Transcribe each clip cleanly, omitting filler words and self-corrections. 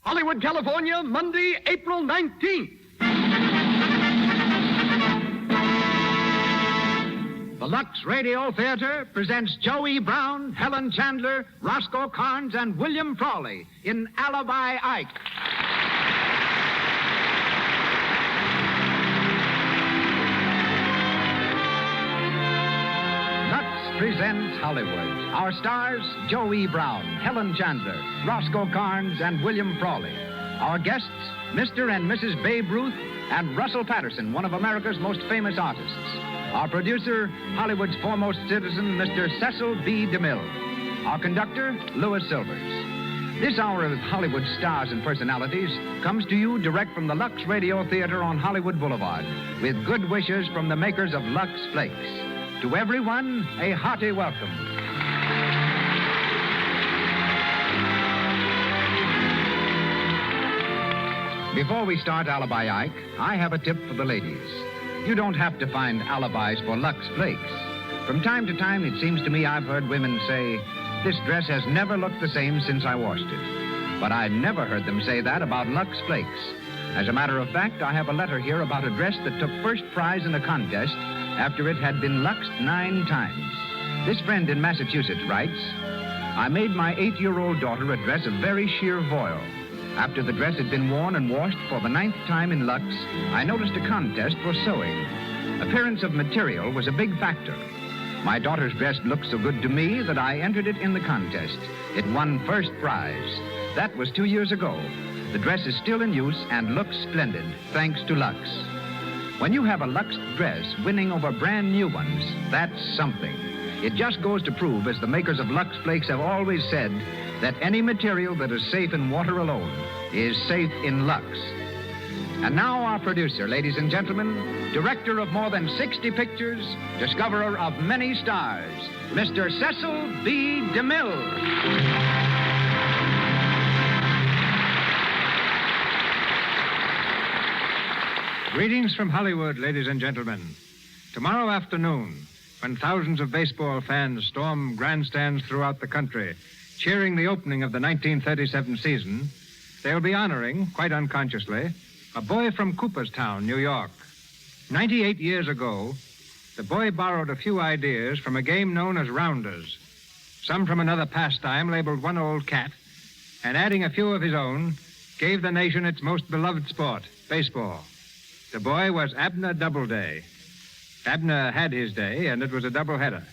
Hollywood, California, Monday, April 19th. The Lux Radio Theatre presents Joey Brown, Helen Chandler, Roscoe Carnes, and William Frawley in Alibi Ike. Lux presents Hollywood. Our stars, Joey Brown, Helen Chandler, Roscoe Carnes, and William Frawley. Our guests, Mr. and Mrs. Babe Ruth, and Russell Patterson, one of America's most famous artists. Our producer, Hollywood's foremost citizen, Mr. Cecil B. DeMille. Our conductor, Louis Silvers. This hour of Hollywood stars and personalities comes to you direct from the Lux Radio Theatre on Hollywood Boulevard, with good wishes from the makers of Lux Flakes. To everyone, a hearty welcome. Before we start Alibi Ike, I have a tip for the ladies. You don't have to find alibis for Lux Flakes. From time to time, it seems to me I've heard women say, "This dress has never looked the same since I washed it." But I never heard them say that about Lux Flakes. As a matter of fact, I have a letter here about a dress that took first prize in a contest after it had been luxed 9 times. This friend in Massachusetts writes, "I made my 8-year-old daughter a dress of very sheer voile. After the dress had been worn and washed for the 9th time in Lux, I noticed a contest for sewing. Appearance of material was a big factor. My daughter's dress looked so good to me that I entered it in the contest. It won first prize. That was 2 years ago. The dress is still in use and looks splendid, thanks to Lux. When you have a Lux dress winning over brand new ones, that's something. It just goes to prove, as the makers of Lux Flakes have always said, that any material that is safe in water alone is safe in Lux." And now our producer, ladies and gentlemen, director of more than 60 pictures, discoverer of many stars, Mr. Cecil B. DeMille. Greetings from Hollywood, ladies and gentlemen. Tomorrow afternoon, when thousands of baseball fans storm grandstands throughout the country, cheering the opening of the 1937 season, they'll be honoring, quite unconsciously, a boy from Cooperstown, New York. 98 years ago, the boy borrowed a few ideas from a game known as rounders, some from another pastime labeled one old cat, and adding a few of his own, gave the nation its most beloved sport, baseball. The boy was Abner Doubleday. Abner had his day, and it was a doubleheader.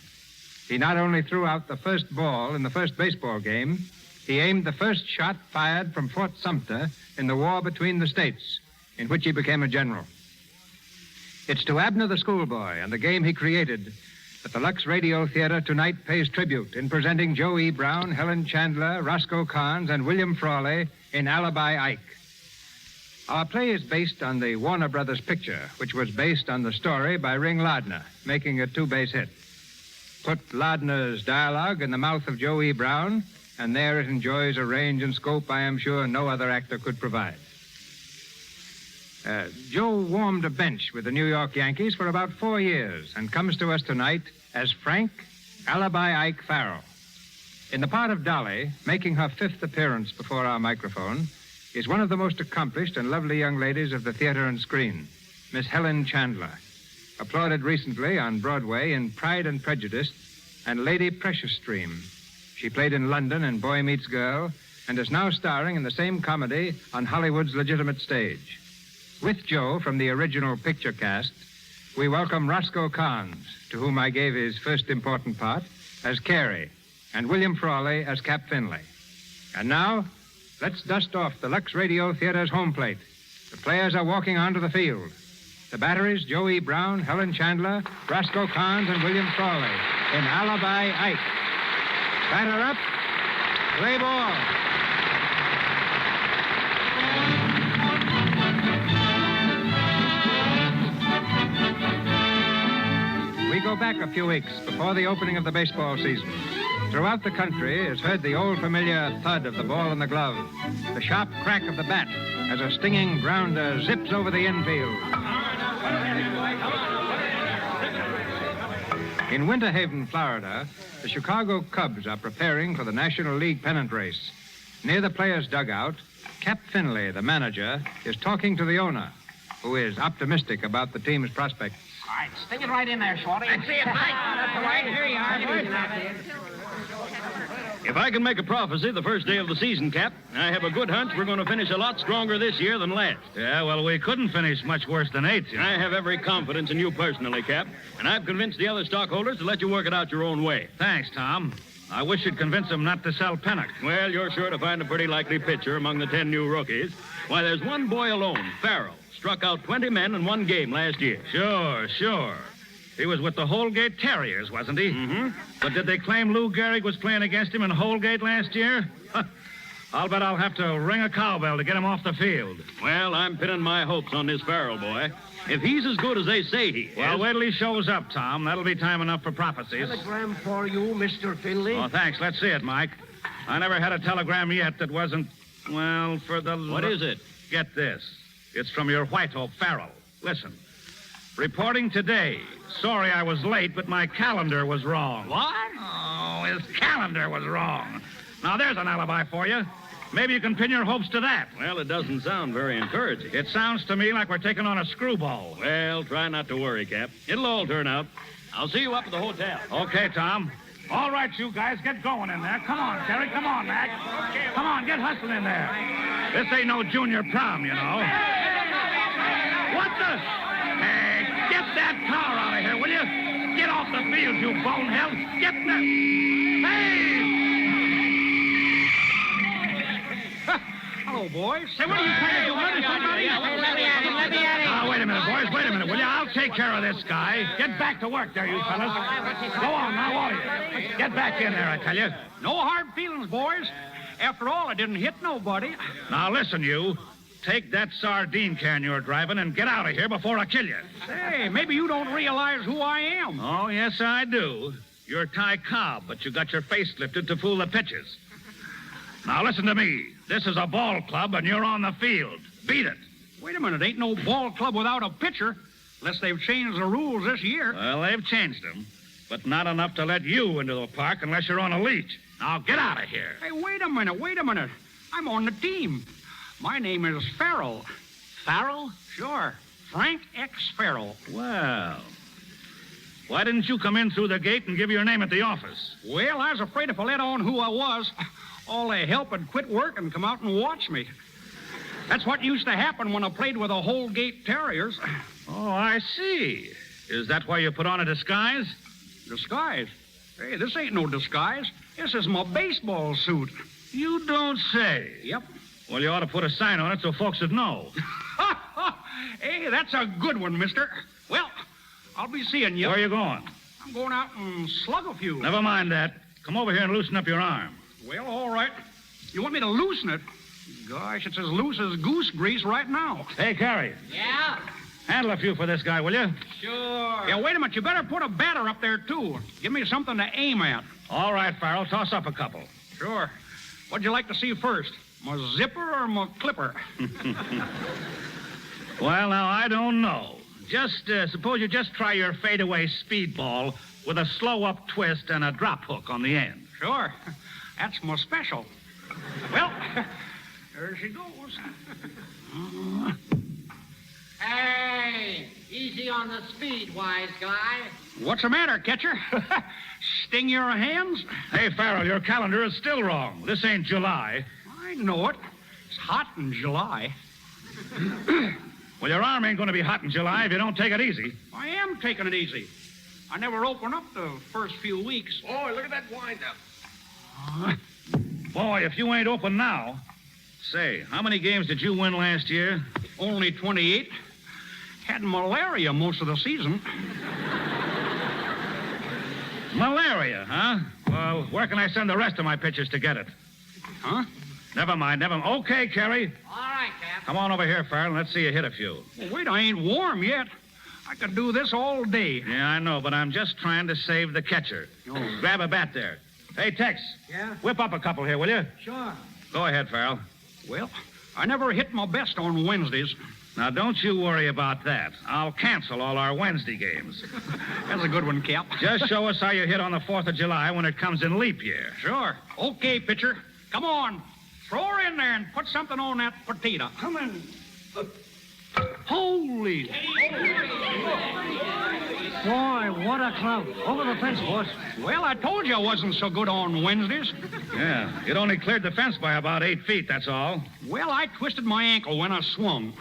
He not only threw out the first ball in the first baseball game, he aimed the first shot fired from Fort Sumter in the war between the states, in which he became a general. It's to Abner the schoolboy and the game he created that the Lux Radio Theatre tonight pays tribute in presenting Joey Brown, Helen Chandler, Roscoe Carnes, and William Frawley in Alibi Ike. Our play is based on the Warner Brothers picture, which was based on the story by Ring Lardner, making a 2-base hit. Put Lardner's dialogue in the mouth of Joey Brown, and there it enjoys a range and scope I am sure no other actor could provide. Joe warmed a bench with the New York Yankees for about 4 years and comes to us tonight as Frank Alibi Ike Farrell. In the part of Dolly, making her 5th appearance before our microphone, is one of the most accomplished and lovely young ladies of the theater and screen, Miss Helen Chandler, applauded recently on Broadway in Pride and Prejudice and Lady Precious Stream. She played in London in Boy Meets Girl and is now starring in the same comedy on Hollywood's legitimate stage. With Joe from the original picture cast, we welcome Roscoe Carnes, to whom I gave his first important part, as Carey, and William Frawley as Cap Finley. And now, let's dust off the Lux Radio Theater's home plate. The players are walking onto the field. The batteries, Joey Brown, Helen Chandler, Roscoe Carnes, and William Frawley in Alibi Ike. Batter up. Play ball. We go back a few weeks before the opening of the baseball season. Throughout the country is heard the old familiar thud of the ball in the glove, the sharp crack of the bat as a stinging grounder zips over the infield. In Winter Haven, Florida, the Chicago Cubs are preparing for the National League pennant race. Near the players' dugout, Cap Finley, the manager, is talking to the owner, who is optimistic about the team's prospects. All right, stick it right in there, Shorty. I see it, Mike. That's right. Here you are. If I can make a prophecy the first day of the season, Cap, I have a good hunch we're going to finish a lot stronger this year than last. Yeah, well, we couldn't finish much worse than 8th. You know? I have every confidence in you personally, Cap, and I've convinced the other stockholders to let you work it out your own way. Thanks, Tom. I wish you'd convince them not to sell Pennock. Well, you're sure to find a pretty likely pitcher among the 10 new rookies. Why, there's one boy alone, Farrell, struck out 20 men in one game last year. Sure. He was with the Holgate Terriers, wasn't he? Mm-hmm. But did they claim Lou Gehrig was playing against him in Holgate last year? I'll bet I'll have to ring a cowbell to get him off the field. Well, I'm pinning my hopes on this Farrell boy. If he's as good as they say he is... Well, wait till he shows up, Tom. That'll be time enough for prophecies. Telegram for you, Mr. Finley. Oh, thanks. Let's see it, Mike. I never had a telegram yet that wasn't, well, for the... What is it? Get this. It's from your White Hope, Farrell. Listen. Reporting today. Sorry I was late, but my calendar was wrong. What? Oh, his calendar was wrong. Now, there's an alibi for you. Maybe you can pin your hopes to that. Well, it doesn't sound very encouraging. It sounds to me like we're taking on a screwball. Well, try not to worry, Cap. It'll all turn out. I'll see you up at the hotel. Okay, Tom. All right, you guys, get going in there. Come on, Terry. Come on, Mac. Come on, get hustling in there. This ain't no junior prom, you know. What the? Hey, get that car out of here, will you? Get off the field, you bonehead. Get the... Hey! Hello, boys. Say, what are you trying to do? Let me at him. Now, wait a minute, boys. Wait a minute, will you? I'll take care of this guy. Get back to work there, you fellas. Go on, now, all of you. Get back in there, I tell you. No hard feelings, boys. After all, I didn't hit nobody. Now, listen, you. Take that sardine can you're driving and get out of here before I kill you. Say, maybe you don't realize who I am. Oh, yes, I do. You're Ty Cobb, but you got your face lifted to fool the pitchers. Now, listen to me. This is a ball club, and you're on the field. Beat it. Wait a minute. Ain't no ball club without a pitcher, unless they've changed the rules this year. Well, they've changed them, but not enough to let you into the park unless you're on a leash. Now, get out of here. Hey, wait a minute. I'm on the team. My name is Farrell. Farrell? Sure. Frank X. Farrell. Well, why didn't you come in through the gate and give your name at the office? Well, I was afraid if I let on who I was, all the help would quit work and come out and watch me. That's what used to happen when I played with the Holgate Terriers. Oh, I see. Is that why you put on a disguise? Disguise? Hey, this ain't no disguise. This is my baseball suit. You don't say. Yep. Well, you ought to put a sign on it so folks would know. Hey, that's a good one, mister. Well, I'll be seeing you. Where are you going? I'm going out and slug a few. Never mind that. Come over here and loosen up your arm. Well, all right. You want me to loosen it? Gosh, it's as loose as goose grease right now. Hey, Carrie. Yeah? Handle a few for this guy, will you? Sure. Yeah, wait a minute. You better put a batter up there, too. Give me something to aim at. All right, Farrell. Toss up a couple. Sure. What'd you like to see first? My zipper or my clipper? Well, now, I don't know. Just suppose you just try your fadeaway speedball with a slow-up twist and a drop hook on the end. Sure. That's my special. Well, there she goes. Hey, easy on the speed, wise guy. What's the matter, catcher? Sting your hands? Hey, Farrell, your calendar is still wrong. This ain't July. I know it. It's hot in July. Well, your arm ain't going to be hot in July if you don't take it easy. I am taking it easy. I never open up the first few weeks. Oh, look at that wind-up. Boy, if you ain't open now. Say, how many games did you win last year? Only 28. Had malaria most of the season. Malaria, huh? Well, where can I send the rest of my pitchers to get it? Huh? Never mind. Okay, Kerry. All right, Cap. Come on over here, Farrell, and let's see you hit a few. Well, wait, I ain't warm yet. I could do this all day. Yeah, I know, but I'm just trying to save the catcher. Oh. Grab a bat there. Hey, Tex. Yeah? Whip up a couple here, will you? Sure. Go ahead, Farrell. Well, I never hit my best on Wednesdays. Now, don't you worry about that. I'll cancel all our Wednesday games. That's a good one, Cap. Just show us how you hit on the 4th of July when it comes in leap year. Sure. Okay, pitcher. Come on. Throw her in there and put something on that potato. Come in. Holy. Boy, what a clout. Over the fence, boss. Well, I told you I wasn't so good on Wednesdays. Yeah, it only cleared the fence by about 8 feet, that's all. Well, I twisted my ankle when I swung.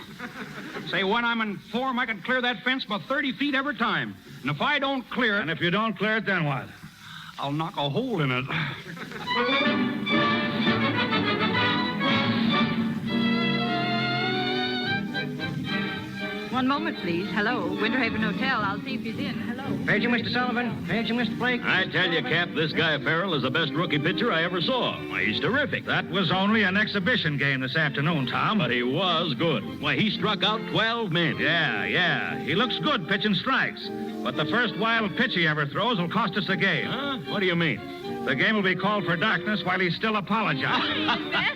Say, when I'm in form, I can clear that fence by 30 feet every time. And if I don't clear it, And if you don't clear it, then what? I'll knock a hole in it. One moment, please. Hello, Winter Haven Hotel. I'll see if he's in. Hello. Paging, Mr. Sullivan. Paging, Mr. Blake. I tell you, Cap, this guy Farrell is the best rookie pitcher I ever saw. Why, he's terrific. That was only an exhibition game this afternoon, Tom. But he was good. Why, he struck out 12 men. Yeah. He looks good pitching strikes. But the first wild pitch he ever throws will cost us the game. Huh? What do you mean? The game will be called for darkness while he's still apologizing.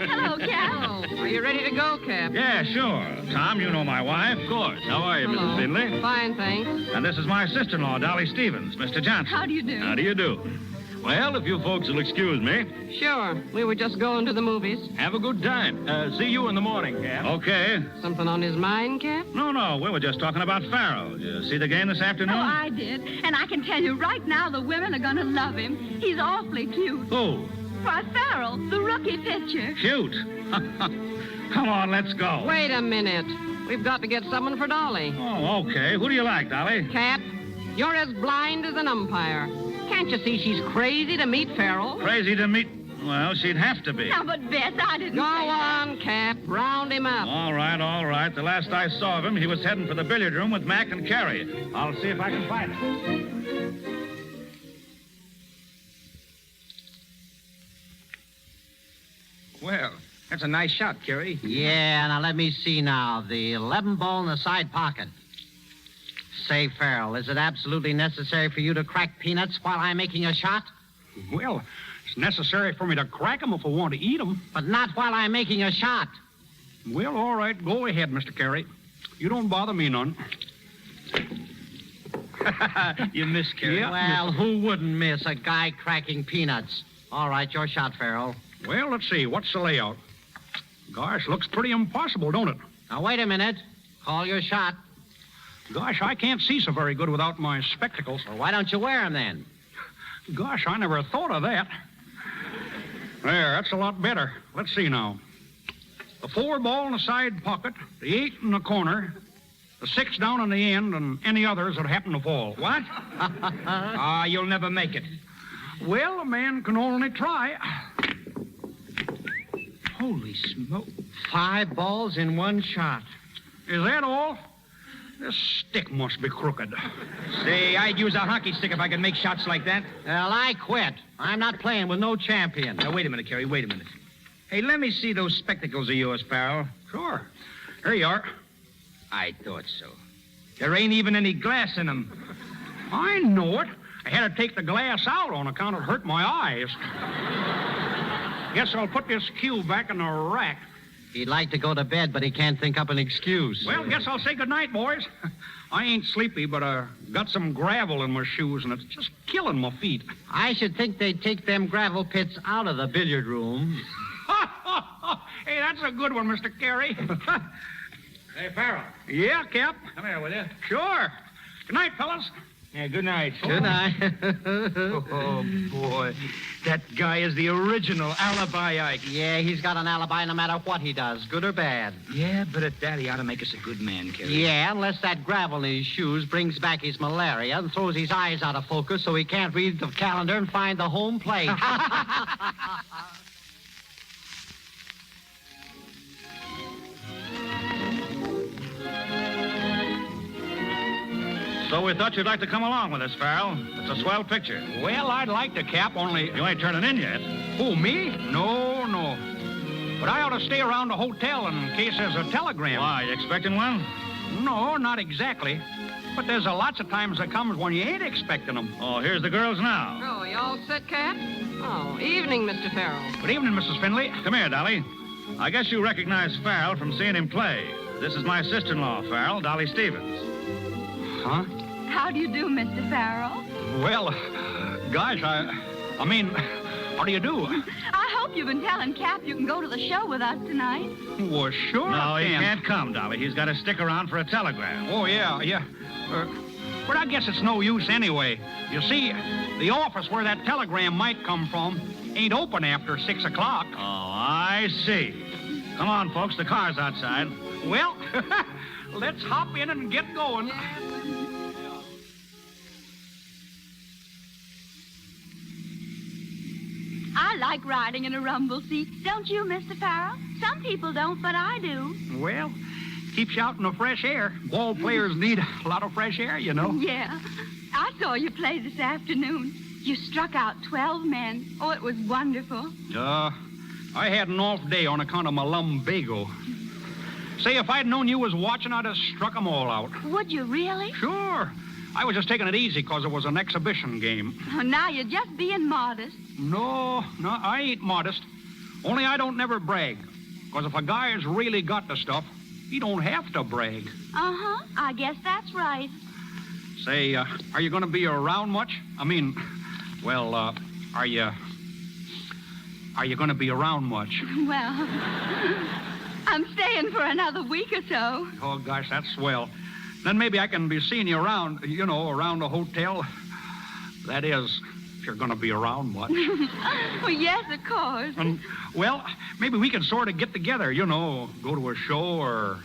Hello, Cap. Are you ready to go, Cap? Yeah, sure. Tom, you know my wife. Of course. How are you, Mrs. Finley? Fine, thanks. And this is my sister-in-law, Dolly Stevens, Mr. Johnson. How do you do? How do you do? Well, if you folks will excuse me, Sure. We were just going to the movies. have a good time. See you in the morning, Cap. Okay. Something on his mind, Cap? No, we were just talking about Farrell. Did you see the game this afternoon? Oh, I did. And I can tell you right now the women are going to love him. He's awfully cute. Who? Why, Farrell, the rookie pitcher. Cute. Come on, let's go. Wait a minute. We've got to get someone for Dolly. Oh, okay. Who do you like, Dolly? Cap, you're as blind as an umpire. Can't you see she's crazy to meet Farrell? Crazy to meet... Well, she'd have to be. Now, but Bess, I didn't Go say that. on, Cap. Round him up. All right. The last I saw of him, he was heading for the billiard room with Mac and Carrie. I'll see if I can find him. Well, that's a nice shot, Kerry. Yeah, now let me see now. The 11 ball in the side pocket. Say, Farrell, is it absolutely necessary for you to crack peanuts while I'm making a shot? Well, it's necessary for me to crack 'em if I want to eat 'em. But not while I'm making a shot. Well, all right. Go ahead, Mr. Carey. You don't bother me none. You missed, Kerry. Yeah. Well, who wouldn't miss a guy cracking peanuts? All right, your shot, Farrell. Well, let's see. What's the layout? Gosh, looks pretty impossible, don't it? Now, wait a minute. Call your shot. Gosh, I can't see so very good without my spectacles. Well, why don't you wear them then? Gosh, I never thought of that. There, that's a lot better. Let's see now. The 4 ball in the side pocket, the 8 in the corner, the 6 down in the end, and any others that happen to fall. What? You'll never make it. Well, a man can only try. Holy smoke. 5 balls in one shot. Is that all? This stick must be crooked. Say, I'd use a hockey stick if I could make shots like that. Well, I quit. I'm not playing with no champion. Now, wait a minute, Kerry, wait a minute. Hey, let me see those spectacles of yours, Farrell. Sure. Here you are. I thought so. There ain't even any glass in them. I know it. I had to take the glass out on account it hurt my eyes. Guess I'll put this cue back in the rack. He'd like to go to bed, but he can't think up an excuse. Well, guess I'll say goodnight, boys. I ain't sleepy, but I got some gravel in my shoes, and it's just killing my feet. I should think they'd take them gravel pits out of the billiard room. Hey, that's a good one, Mr. Carey. Hey, Farrell. Yeah, Cap? Come here, will you? Sure. Good night, fellas. Yeah, good night. Good night. Oh, boy. That guy is the original Alibi Ike. Yeah, he's got an alibi no matter what he does, good or bad. Yeah, but at that, he ought to make us a good man, Kerry. Yeah, unless that gravel in his shoes brings back his malaria and throws his eyes out of focus so he can't read the calendar and find the home plate. So we thought you'd like to come along with us, Farrell. It's a swell picture. Well, I'd like to, Cap, only... You ain't turning in yet. Who, me? No. But I ought to stay around the hotel in case there's a telegram. Why, you expecting one? No, not exactly. But there's a lots of times that comes when you ain't expecting them. Oh, here's the girls now. Oh, you all set, Cap? Oh, evening, Mr. Farrell. Good evening, Mrs. Finley. Come here, Dolly. I guess you recognize Farrell from seeing him play. This is my sister-in-law, Farrell, Dolly Stevens. Huh? How do you do, Mr. Farrell? Well, gosh, I mean, how do you do? I hope hope you've been telling Cap you can go to the show with us tonight. Well, sure. No, I he can. can't come, Dolly. He's got to stick around for a telegram. Oh, yeah. But I guess it's no use anyway. You see, the office where that telegram might come from ain't open after 6 o'clock. Oh, I see. Come on, folks. The car's outside. Well, let's hop in and get going. I like riding in a rumble seat. Don't you, Mr. Farrell? Some people don't, but I do. Well, keeps you out in the fresh air. Ball players need a lot of fresh air, you know. Yeah. I saw you play this afternoon. You struck out 12 men. Oh, it was wonderful. I had an off day on account of my lumbago. Say, if I'd known you was watching, I'd have struck 'em all out. Would you really? Sure. I was just taking it easy because it was an exhibition game. Oh, now you're just being modest. No, I ain't modest. Only I don't never brag. Because if a guy has really got the stuff, he don't have to brag. Uh-huh. I guess that's right. Say, are you going to be around much? I mean, well, are you going to be around much? Well, I'm staying for another week or so. Oh, gosh, that's swell. Then maybe I can be seeing you around, around the hotel. That is, if you're going to be around much. Well, yes, of course. And, well, maybe we can sort of get together, go to a show or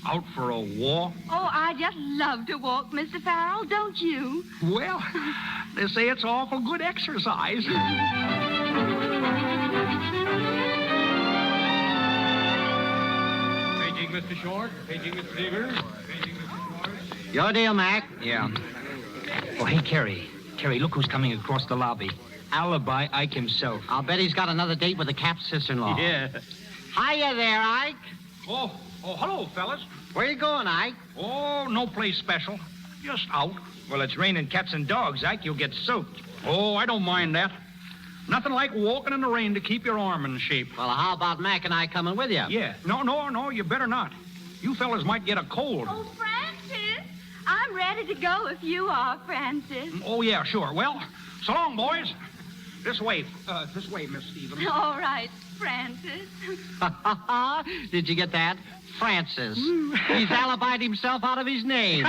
out for a walk. Oh, I just love to walk, Mr. Farrell, don't you? Well, they say it's awful good exercise. Paging Mr. Short, paging Mr. Deaver, paging Mr. Short. Your deal, Mac. Yeah. Oh, hey, Carrie. Carrie, look who's coming across the lobby. Alibi Ike himself. I'll bet he's got another date with the Cap's sister-in-law. Yeah. Hiya there, Ike. Oh, hello, fellas. Where you going, Ike? Oh, no place special. Just out. Well, it's raining cats and dogs, Ike. You'll get soaked. Oh, I don't mind that. Nothing like walking in the rain to keep your arm in shape. Well, how about Mac and I coming with you? Yeah. No, you better not. You fellas might get a cold. Oh, Francis, I'm ready to go if you are, Francis. Oh, yeah, sure. Well, so long, boys. This way, Miss Stevens. All right, Francis. Did you get that? Francis. He's alibied himself out of his name.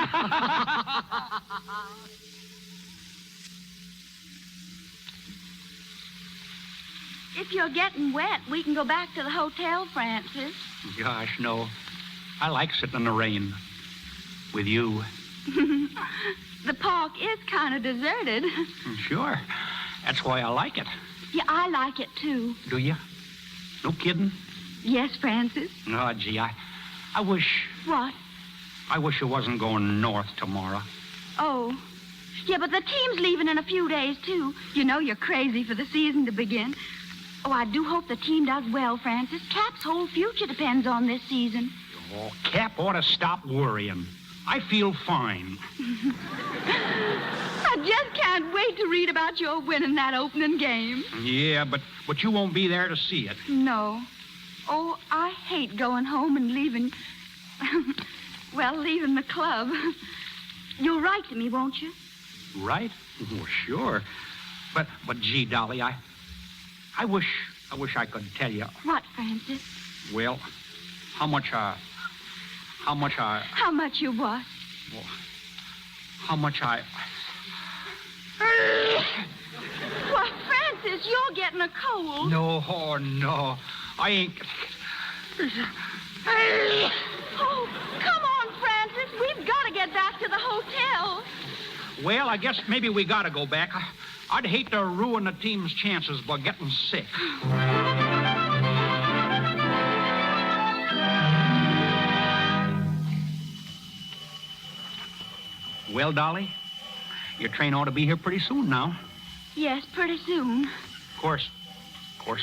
If you're getting wet, we can go back to the hotel, Francis. Gosh, no. I like sitting in the rain with you. The park is kind of deserted. Sure. That's why I like it. Yeah, I like it, too. Do you? No kidding? Yes, Francis. Oh, gee, I wish... What? I wish you wasn't going north tomorrow. Oh. Yeah, but the team's leaving in a few days, too. You know you're crazy for the season to begin. Oh, I do hope the team does well, Francis. Cap's whole future depends on this season. Oh, Cap ought to stop worrying. I feel fine. I just can't wait to read about your winning that opening game. Yeah, but you won't be there to see it. No. Oh, I hate going home and leaving... leaving the club. You'll write to me, won't you? Right? Oh, sure. But gee, Dolly, I wish I could tell you. What, Francis? Well, how much How much you what? Well, how much I... Well, Francis, you're getting a cold. No, I ain't... Oh, come on, Francis. We've got to get back to the hotel. Well, I guess maybe we gotta go back. I'd hate to ruin the team's chances by getting sick. Well, Dolly, your train ought to be here pretty soon now. Yes, pretty soon. Of course,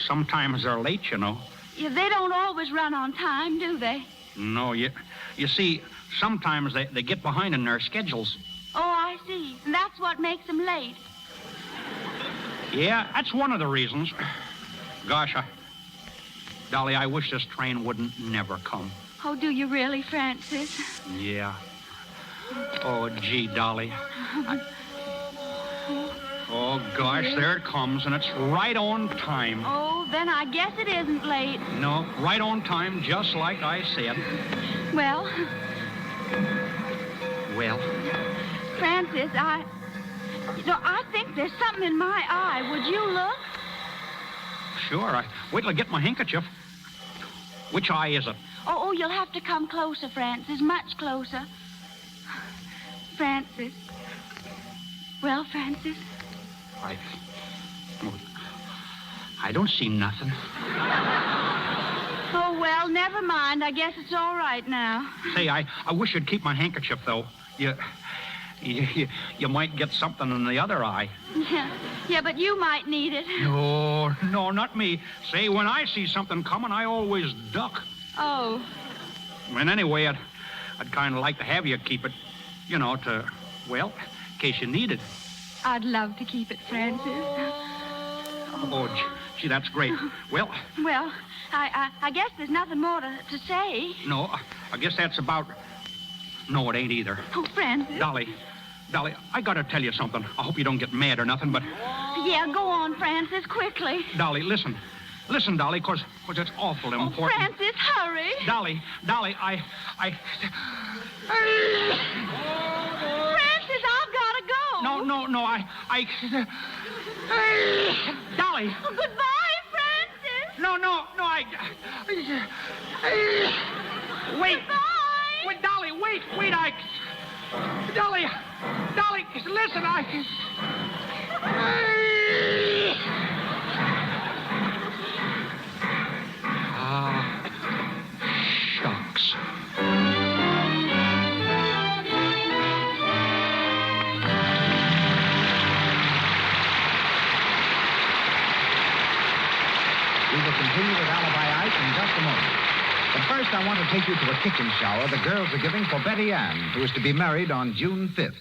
sometimes they're late, you know. Yeah, they don't always run on time, do they? No, you see, sometimes they get behind in their schedules. Oh, I see. And that's what makes them late. Yeah, that's one of the reasons. Gosh, Dolly, I wish this train wouldn't never come. Oh, do you really, Francis? Yeah. Oh, gee, Dolly. Oh, gosh, there it comes, and it's right on time. Oh, then I guess it isn't late. No, right on time, just like I said. Well, Well, Francis, I think there's something in my eye. Would you look? sure. Wait till I get my handkerchief. Which eye is it? Oh, you'll have to come closer, Francis, much closer. Francis. Well, Francis? I don't see nothing. Oh, well, never mind. I guess it's all right now. Say, I wish you'd keep my handkerchief, though. You might get something in the other eye. Yeah, but you might need it. No, not me. Say, when I see something coming, I always duck. Oh. And anyway, I'd kind of like to have you keep it, in case you need it. I'd love to keep it, Francis. Oh, gee, that's great. Well, I guess there's nothing more to say. no, I guess that's about... No, it ain't either. Oh, Francis. Dolly, I gotta tell you something. I hope you don't get mad or nothing, but... Yeah, go on, Francis, quickly. Dolly, listen. Listen, Dolly, because it's awful important. Oh, Francis, hurry. Dolly, I... Francis, I've got to go. No, I... Dolly. Oh, goodbye, Francis. No, I... Wait. Goodbye. Wait, Dolly, wait, I... Dolly, listen, shucks. We will continue with Alibi Ike in just a moment. But first, I want to take you to a kitchen shower the girls are giving for Betty Ann, who is to be married on June 5th.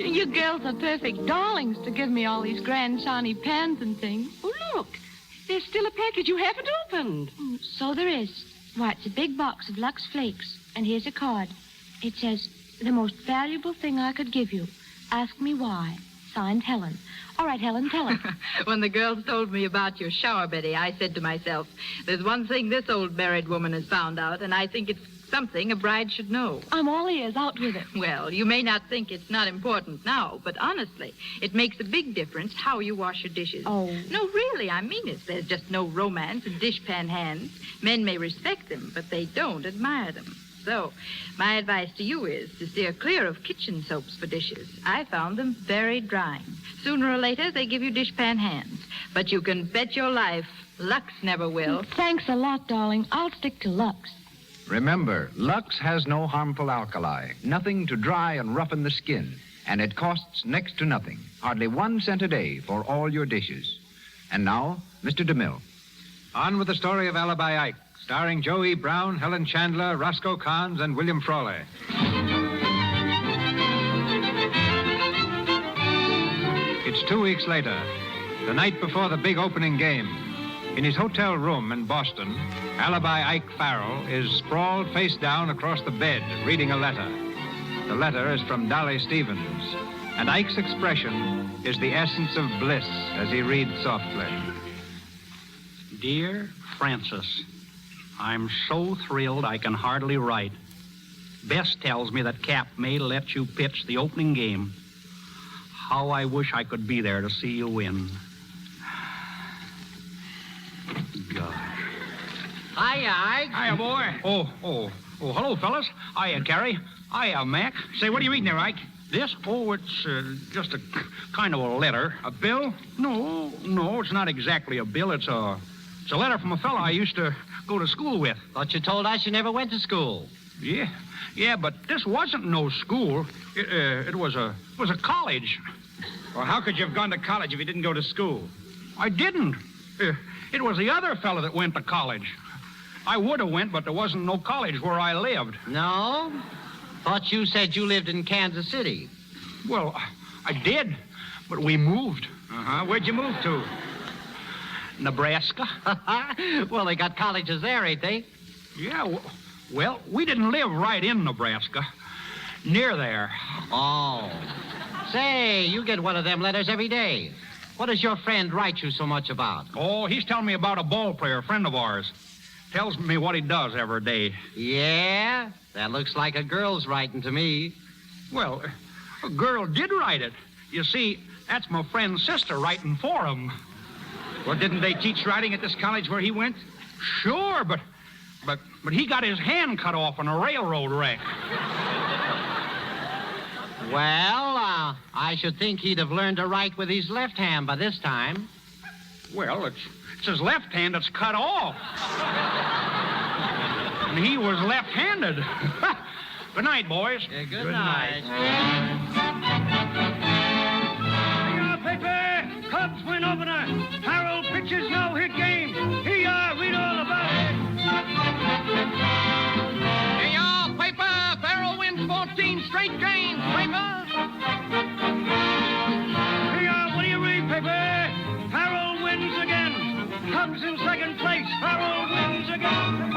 You girls are perfect darlings to give me all these grand, shiny pans and things. Oh, look. There's still a package you haven't opened. So there is. Why, it's a big box of Lux Flakes. And here's a card. It says, the most valuable thing I could give you. Ask me why. Signed, Helen. All right, Helen, tell us. When the girls told me about your shower, Betty, I said to myself, there's one thing this old married woman has found out, and I think it's something a bride should know. I'm all ears. Out with it. Well, you may not think it's not important now, but honestly, it makes a big difference how you wash your dishes. Oh. No, really, I mean it. There's just no romance in dishpan hands. Men may respect them, but they don't admire them. So, my advice to you is to steer clear of kitchen soaps for dishes. I found them very drying. Sooner or later, they give you dishpan hands. But you can bet your life Lux never will. Thanks a lot, darling. I'll stick to Lux. Remember, Lux has no harmful alkali, nothing to dry and roughen the skin, and it costs next to nothing, hardly 1 cent a day for all your dishes. And now, Mr. DeMille. On with the story of Alibi Ike, starring Joe E. Brown, Helen Chandler, Roscoe Carnes, and William Frawley. It's 2 weeks later, the night before the big opening game. In his hotel room in Boston, Alibi Ike Farrell is sprawled face down across the bed, reading a letter. The letter is from Dolly Stevens, and Ike's expression is the essence of bliss as he reads softly. Dear Francis, I'm so thrilled I can hardly write. Bess tells me that Cap may let you pitch the opening game. How I wish I could be there to see you win. Gosh. Hiya, Ike. Hiya, boy. Oh, hello, fellas. Hiya, Carrie. Hiya, Mac. Say, what are you reading there, Ike? This? Oh, it's just a kind of a letter. A bill? No, it's not exactly a bill. It's a letter from a fella I used to go to school with. Thought you told us you never went to school. Yeah, but this wasn't no school. It was a college. Well, how could you have gone to college if you didn't go to school? I didn't. It was the other fella that went to college. I would have went, but there wasn't no college where I lived. No? Thought you said you lived in Kansas City. Well, I did, but we moved. Uh-huh. Where'd you move to? Nebraska. Well, they got colleges there, ain't they? Yeah, well, we didn't live right in Nebraska. Near there. Oh. Say, you get one of them letters every day. What does your friend write you so much about? Oh, he's telling me about a ball player, a friend of ours. Tells me what he does every day. Yeah? That looks like a girl's writing to me. Well, a girl did write it. You see, that's my friend's sister writing for him. Well, didn't they teach writing at this college where he went? Sure, but he got his hand cut off in a railroad wreck. Well, I should think he'd have learned to write with his left hand by this time. Well, it's his left hand that's cut off. And he was left-handed. Good night, boys. Yeah, good night. Paper, Cubs win opener. Harold pitches no-hit game. Here, read all about it. Hey, y'all, paper. Farrell wins 14 straight games, paper. Here, what do you read, paper? Harold wins again. Cubs in second place. Harold wins again.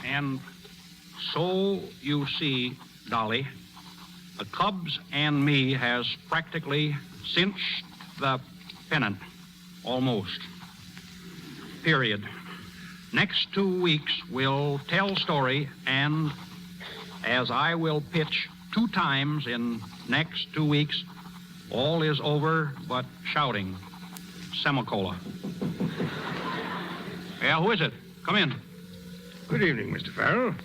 And so you see, Dolly, the Cubs and me has practically cinched the pennant. Almost. Period. Next 2 weeks, we'll tell story, and as I will pitch 2 times in next 2 weeks, all is over but shouting. Semicola. Yeah, who is it? Come in. Good evening, Mr. Farrell.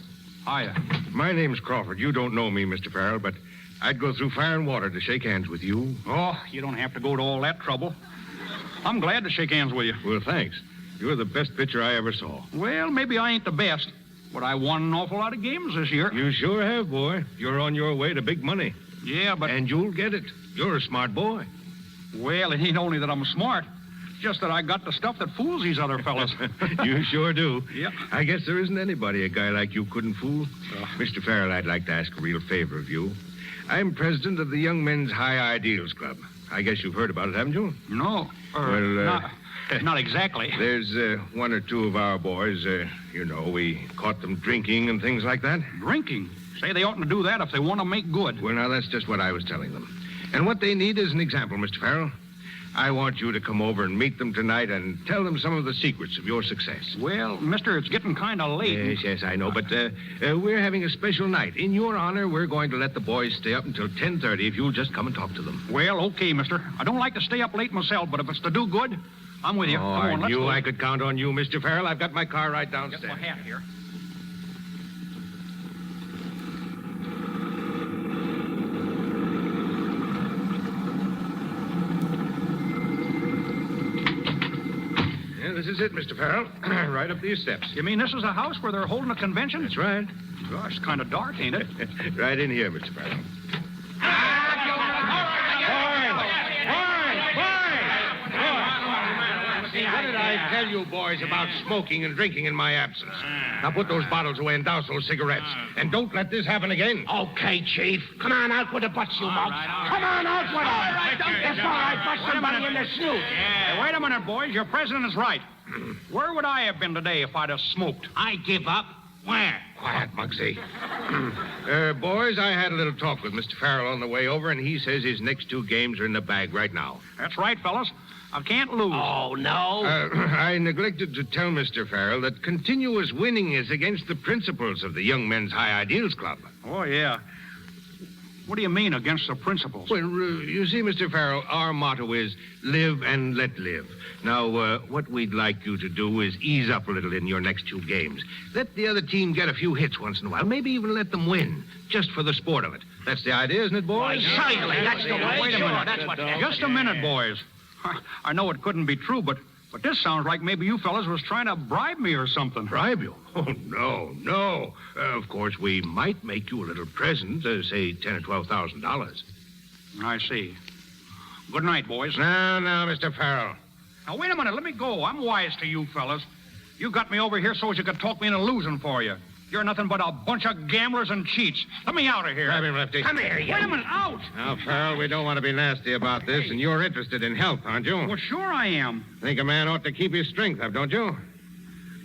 Hiya. My name's Crawford. You don't know me, Mr. Farrell, but I'd go through fire and water to shake hands with you. Oh, you don't have to go to all that trouble. I'm glad to shake hands with you. Well, thanks. You're the best pitcher I ever saw. Well, maybe I ain't the best, but I won an awful lot of games this year. You sure have, boy. You're on your way to big money. Yeah, but... And you'll get it. You're a smart boy. Well, it ain't only that I'm smart, just that I got the stuff that fools these other fellas. You sure do. Yep. I guess there isn't anybody a guy like you couldn't fool. Mr. Farrell, I'd like to ask a real favor of you. I'm president of the Young Men's High Ideals Club. I guess you've heard about it, haven't you? No. Not exactly. There's 1 or 2 of our boys, we caught them drinking and things like that. Drinking? Say they oughtn't to do that if they want to make good. Well, now, that's just what I was telling them. And what they need is an example, Mr. Farrell. I want you to come over and meet them tonight and tell them some of the secrets of your success. Well, mister, it's getting kind of late. Yes, I know, but we're having a special night. In your honor, we're going to let the boys stay up until 10:30 if you'll just come and talk to them. Well, okay, mister. I don't like to stay up late myself, but if it's to do good, I'm with you. Oh, Come on, I knew go. I could count on you, Mr. Farrell. I've got my car right downstairs. Get my hat here. This is it, Mr. Farrell. Right up these steps. You mean this is a house where they're holding a convention? That's right. Gosh, it's kind of dark, ain't it? Right in here, Mr. Farrell. What did I tell you boys about smoking and drinking in my absence? Now put those bottles away and douse those cigarettes. And don't let this happen again. Okay, Chief. Come on out with the butts, you mouth. Come on out with it. All right, it's all right. Bust somebody in the snoot. Hey, wait a minute, boys. Your president is right. Where would I have been today if I'd have smoked? I give up. Where? Quiet, Muggsy. Boys, I had a little talk with Mr. Farrell on the way over, and he says his next 2 games are in the bag right now. That's right, fellas. I can't lose. Oh, no? I neglected to tell Mr. Farrell that continuous winning is against the principles of the Young Men's High Ideals Club. Oh, yeah. What do you mean, against the principles? Well, you see, Mr. Farrell, our motto is live and let live. Now, what we'd like you to do is ease up a little in your next 2 games. Let the other team get a few hits once in a while. Maybe even let them win, just for the sport of it. That's the idea, isn't it, boys? Certainly, that's the way. Wait a minute. That's what. Just a minute, boys. I know it couldn't be true, but this sounds like maybe you fellas was trying to bribe me or something. Bribe you? Oh, no. Of course, we might make you a little present, say $10,000 or $12,000. I see. Good night, boys. Now, Mr. Farrell. Now, wait a minute. Let me go. I'm wise to you fellas. You got me over here so as you could talk me into losing for you. You're nothing but a bunch of gamblers and cheats. Let me out of here. Grab him, Lefty. Come here, you. Wait a minute. Out. Now, Farrell, we don't want to be nasty about this, and you're interested in health, aren't you? Well, sure I am. Think a man ought to keep his strength up, don't you?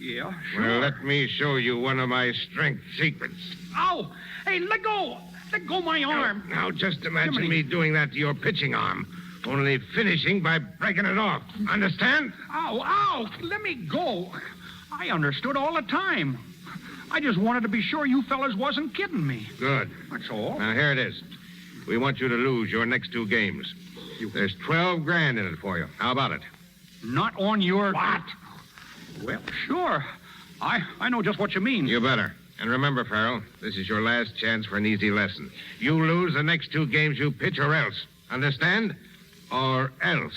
Yeah, sure. Well, let me show you one of my strength secrets. Ow! Hey, let go! Let go my arm. Now, just imagine me doing that to your pitching arm, only finishing by breaking it off. Understand? Ow! Let me go. I understood all the time. I just wanted to be sure you fellas wasn't kidding me. Good. That's all. Now, here it is. We want you to lose your next 2 games. There's 12 grand in it for you. How about it? Not on your... What? Well, sure. I know just what you mean. You better. And remember, Farrell, this is your last chance for an easy lesson. You lose the next 2 games you pitch or else. Understand? Or else.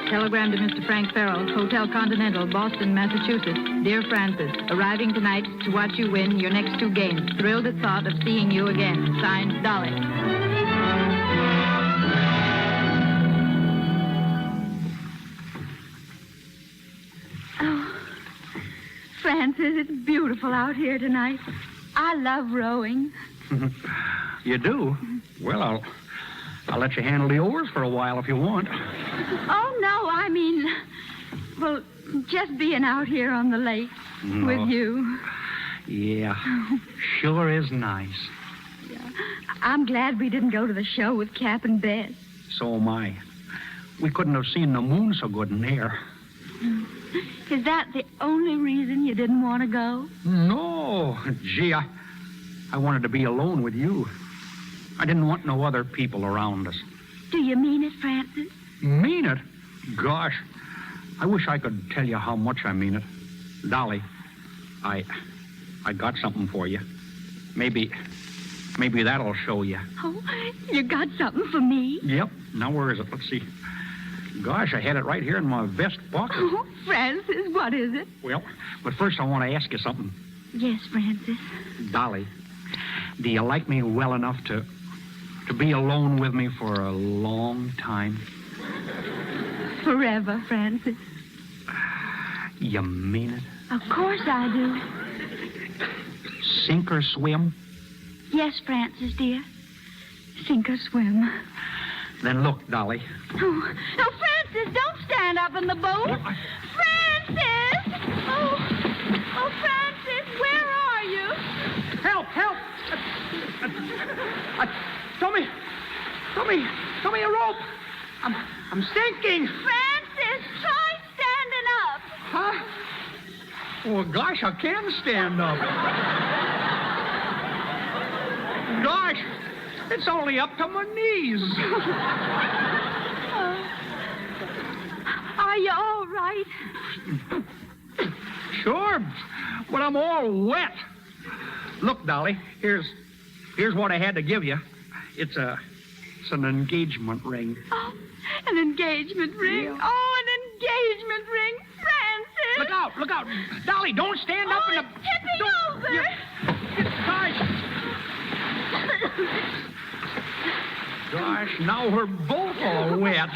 Telegram to Mr. Frank Farrell, Hotel Continental, Boston, Massachusetts. Dear Francis, arriving tonight to watch you win your next 2 games. Thrilled at thought of seeing you again. Signed, Dolly. Oh, Francis, it's beautiful out here tonight. I love rowing. You do? Well, I'll let you handle the oars for a while if you want. Oh, no, I mean, well, just being out here on the lake with you. Yeah, sure is nice. Yeah. I'm glad we didn't go to the show with Cap and Bess. So am I. We couldn't have seen the moon so good in there. Is that the only reason you didn't want to go? No. Gee, I wanted to be alone with you. I didn't want no other people around us. Do you mean it, Francis? Mean it? Gosh, I wish I could tell you how much I mean it. Dolly, I got something for you. Maybe that'll show you. Oh, you got something for me? Yep. Now, where is it? Let's see. Gosh, I had it right here in my vest pocket. Oh, Francis, what is it? Well, but first I want to ask you something. Yes, Francis. Dolly, do you like me well enough to be alone with me for a long time? Forever, Francis. You mean it? Of course I do. Sink or swim? Yes, Francis, dear. Sink or swim. Then look, Dolly. Oh, Francis, don't stand up in the boat. Francis! Oh, Francis, where are you? Help! Throw me a rope. I'm sinking. Francis, try standing up. Huh? Oh, gosh, I can stand up. Gosh, it's only up to my knees. Are you all right? Sure, but I'm all wet. Look, Dolly, here's what I had to give you. It's an engagement ring. Oh, an engagement ring? Yeah. Oh, an engagement ring, Francis! Look out! Dolly, don't stand up in the... It's tipping over! Gosh! Gosh, now we're both all wet.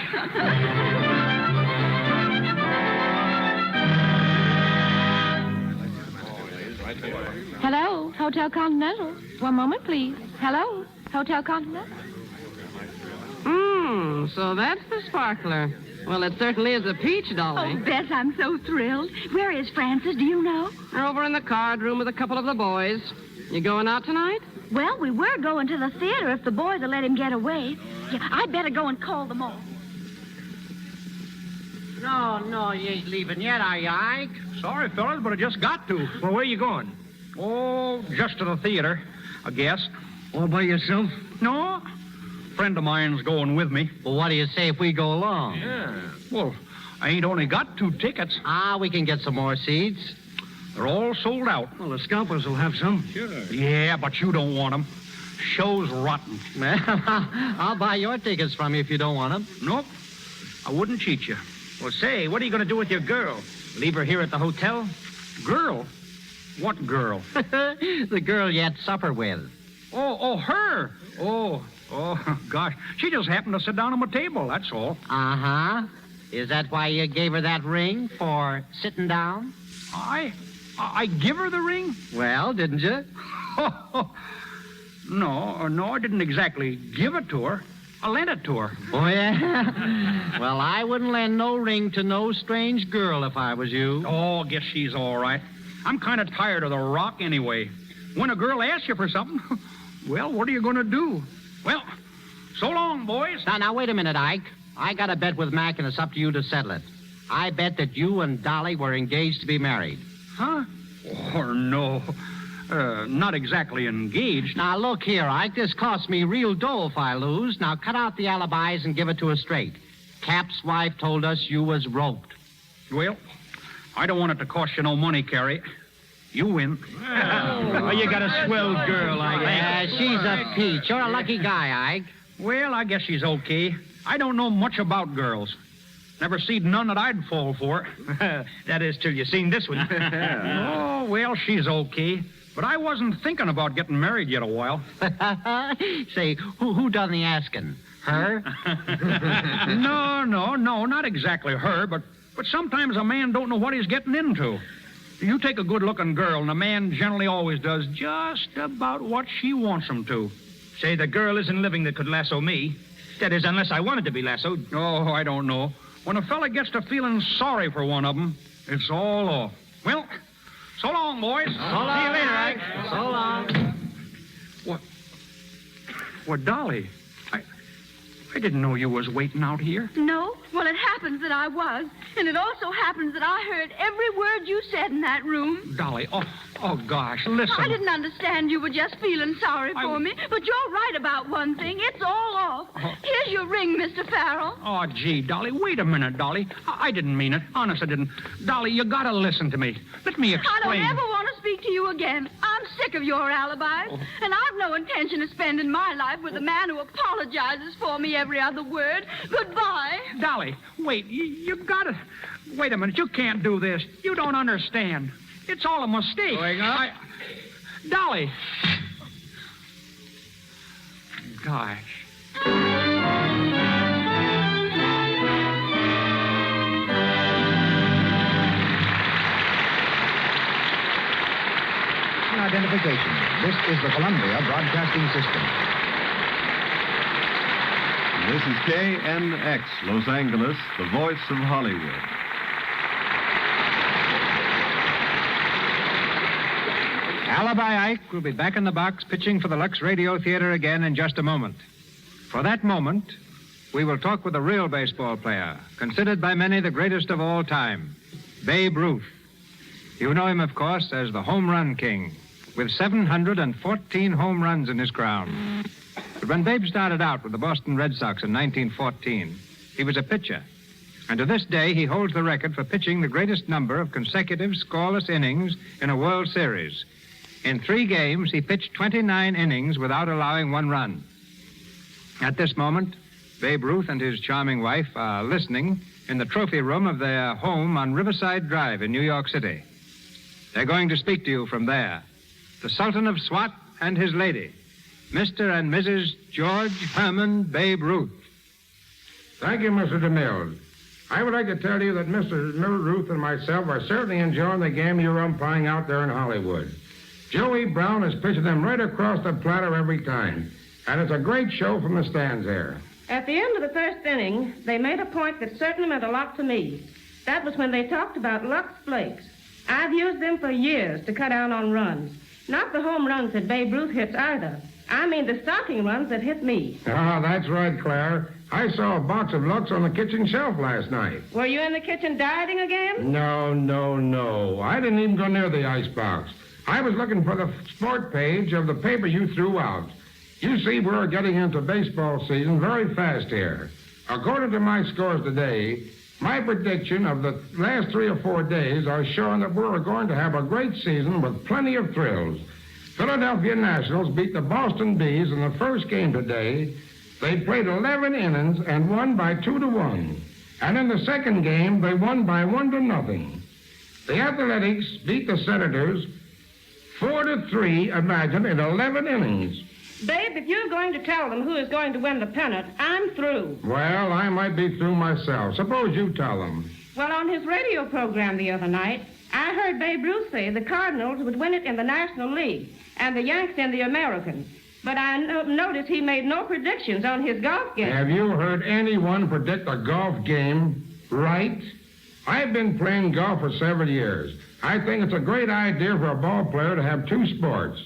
Hello, Hotel Continental. One moment, please. Hello, Hotel Continental. So that's the sparkler. Well, it certainly is a peach, Dolly. Oh, Bess, I'm so thrilled. Where is Francis, do you know? They're over in the card room with a couple of the boys. You going out tonight? Well, we were going to the theater if the boys will let him get away. Yeah, I'd better go and call them all. No, you ain't leaving yet, are you, Ike? Sorry, fellas, but I just got to. Well, where you going? Oh, just to the theater, I guess. All by yourself? No, friend of mine's going with me. Well, what do you say if we go along? Yeah. Well, I ain't only got 2 tickets. We can get some more seats. They're all sold out. Well, the scalpers will have some. Sure. Yeah, but you don't want them. Show's rotten. I'll buy your tickets from you if you don't want them. Nope. I wouldn't cheat you. Well, say, what are you going to do with your girl? Leave her here at the hotel? Girl? What girl? The girl you had supper with. Oh, her. Oh, gosh. She just happened to sit down on my table, that's all. Uh-huh. Is that why you gave her that ring, for sitting down? I give her the ring? Well, didn't you? No, I didn't exactly give it to her. I lent it to her. Oh, yeah? Well, I wouldn't lend no ring to no strange girl if I was you. Oh, I guess she's all right. I'm kind of tired of the rock anyway. When a girl asks you for something, well, what are you going to do? Well, so long, boys. Now, wait a minute, Ike. I got a bet with Mac, and it's up to you to settle it. I bet that you and Dolly were engaged to be married. Huh? Oh, no. Not exactly engaged. Now, look here, Ike. This costs me real dough if I lose. Now, cut out the alibis and give it to us straight. Cap's wife told us you was roped. Well, I don't want it to cost you no money, Carrie. You win. Oh, you got a swell girl, Ike. Yeah, she's a peach. You're a lucky guy, Ike. Well, I guess she's okay. I don't know much about girls. Never seen none that I'd fall for. That is till you seen this one. Oh, well, she's okay. But I wasn't thinking about getting married yet a while. Say, who done the asking? Her? No, not exactly her, but sometimes a man don't know what he's getting into. You take a good-looking girl, and a man generally always does just about what she wants him to. Say, the girl isn't living that could lasso me. That is, unless I wanted to be lassoed. Oh, I don't know. When a fella gets to feeling sorry for one of them, it's all off. Well, so long, boys. So long. See you later, Ike. So long. What, Dolly? I didn't know you was waiting out here. No? Well, it happens that I was. And it also happens that I heard every word you said in that room. Dolly, oh gosh, listen. I didn't understand you were just feeling sorry for me. But you're right about one thing. It's all off. Here's your ring, Mr. Farrell. Oh, gee, Dolly, wait a minute, Dolly. I didn't mean it. Honest, I didn't. Dolly, you gotta listen to me. Let me explain. I don't ever want to speak to you again. I'm sick of your alibis. And I've no intention of spending my life with a man who apologizes for me every other word. Goodbye. Dolly, wait. You gotta... Wait a minute. You can't do this. You don't understand. It's all a mistake. Going up? Dolly. Gosh. Identification. This is the Columbia Broadcasting System. This is KNX, Los Angeles, the voice of Hollywood. Alibi Ike will be back in the box pitching for the Lux Radio Theatre again in just a moment. For that moment, we will talk with a real baseball player, considered by many the greatest of all time, Babe Ruth. You know him, of course, as the home run king, with 714 home runs in his crown. But when Babe started out with the Boston Red Sox in 1914, he was a pitcher. And to this day, he holds the record for pitching the greatest number of consecutive scoreless innings in a World Series. In 3 games, he pitched 29 innings without allowing one run. At this moment, Babe Ruth and his charming wife are listening in the trophy room of their home on Riverside Drive in New York City. They're going to speak to you from there. The Sultan of Swat and his lady, Mr. and Mrs. George Herman Babe Ruth. Thank you, Mr. DeMille. I would like to tell you that Mr. Ruth and myself are certainly enjoying the game you're umpiring out there in Hollywood. Joey Brown is pitching them right across the platter every time, and it's a great show from the stands there. At the end of the first inning, they made a point that certainly meant a lot to me. That was when they talked about Lux Flakes. I've used them for years to cut down on runs. Not the home runs that Babe Ruth hits either. I mean the stocking runs that hit me. Ah, that's right, Claire. I saw a box of Lux on the kitchen shelf last night. Were you in the kitchen dieting again? No. I didn't even go near the icebox. I was looking for the sport page of the paper you threw out. You see, we're getting into baseball season very fast here. According to my scores today, my prediction of the last 3 or 4 days are showing that we're going to have a great season with plenty of thrills. Philadelphia Nationals beat the Boston Bees in the first game today. They played 11 innings and won by 2-1. And in the second game, they won by 1-0. The Athletics beat the Senators 4-3, imagine, in 11 innings. Babe, if you're going to tell them who is going to win the pennant, I'm through. Well, I might be through myself. Suppose you tell them. Well, on his radio program the other night, I heard Babe Ruth say the Cardinals would win it in the National League and the Yanks in the American. But I noticed he made no predictions on his golf game. Have you heard anyone predict a golf game right? I've been playing golf for several years. I think it's a great idea for a ball player to have two sports.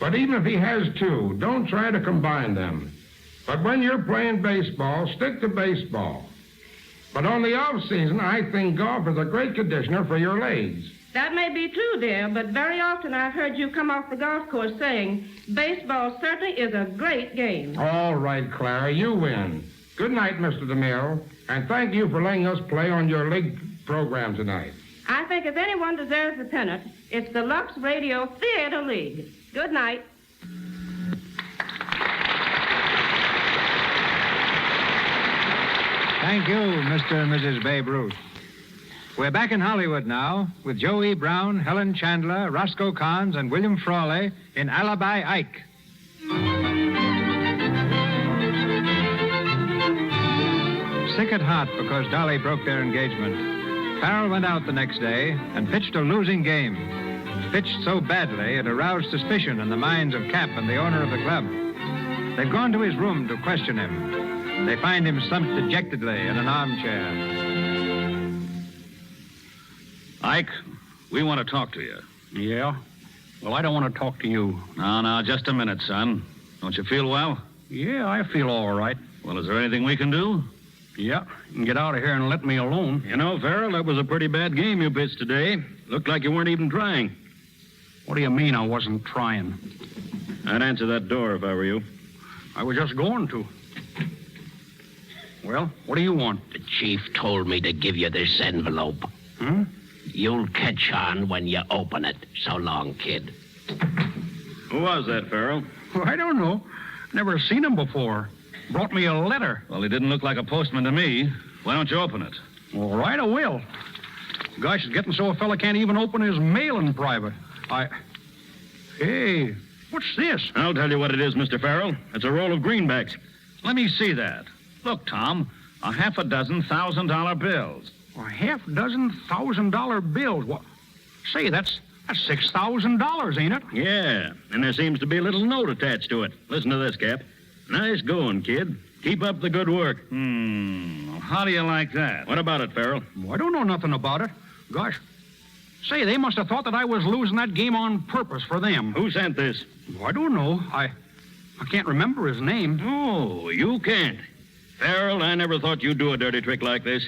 But even if he has two, don't try to combine them. But when you're playing baseball, stick to baseball. But on the off season, I think golf is a great conditioner for your legs. That may be true, dear, but very often I've heard you come off the golf course saying, baseball certainly is a great game. All right, Clara, you win. Good night, Mr. DeMille, and thank you for letting us play on your league program tonight. I think if anyone deserves the pennant, it's the Lux Radio Theatre League. Good night. Thank you, Mr. and Mrs. Babe Ruth. We're back in Hollywood now with Joe E. Brown, Helen Chandler, Roscoe Carnes, and William Frawley in Alibi Ike. Sick at heart because Dolly broke their engagement, Farrell went out the next day and pitched a losing game. Pitched so badly it aroused suspicion in the minds of Cap and the owner of the club. They've gone to his room to question him. They find him slumped dejectedly in an armchair. Ike, we want to talk to you. Yeah? Well, I don't want to talk to you. No, just a minute, son. Don't you feel well? Yeah, I feel all right. Well, is there anything we can do? Yeah, you can get out of here and let me alone. You know, Farrell, that was a pretty bad game you pitched today. Looked like you weren't even trying. What do you mean I wasn't trying? I'd answer that door if I were you. I was just going to. Well, what do you want? The chief told me to give you this envelope. Hmm? You'll catch on when you open it. So long, kid. Who was that, Farrell? Well, I don't know. Never seen him before. Brought me a letter. Well, he didn't look like a postman to me. Why don't you open it? All right, I will. Gosh, it's getting so a fella can't even open his mail in private. Hey, what's this? I'll tell you what it is, Mr. Farrell. It's a roll of greenbacks. Let me see that. Look, Tom, a half a dozen $1,000 bills. A half dozen $1,000 bills. What? Say, that's $6,000, ain't it? Yeah, and there seems to be a little note attached to it. Listen to this, Cap. Nice going, kid. Keep up the good work. How do you like that? What about it, Farrell? Well, I don't know nothing about it. Gosh. Say, they must have thought that I was losing that game on purpose for them. Who sent this? Well, I don't know. I can't remember his name. Oh, you can't. Farrell, I never thought you'd do a dirty trick like this.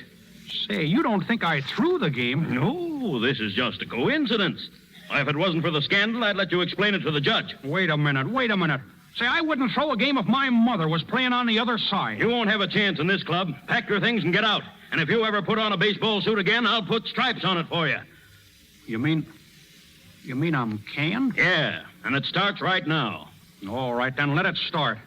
Say, you don't think I threw the game? No, this is just a coincidence. Why, if it wasn't for the scandal, I'd let you explain it to the judge. Wait a minute. Say, I wouldn't throw a game if my mother was playing on the other side. You won't have a chance in this club. Pack your things and get out. And if you ever put on a baseball suit again, I'll put stripes on it for you. You mean I'm canned? Yeah, and it starts right now. All right, then let it start.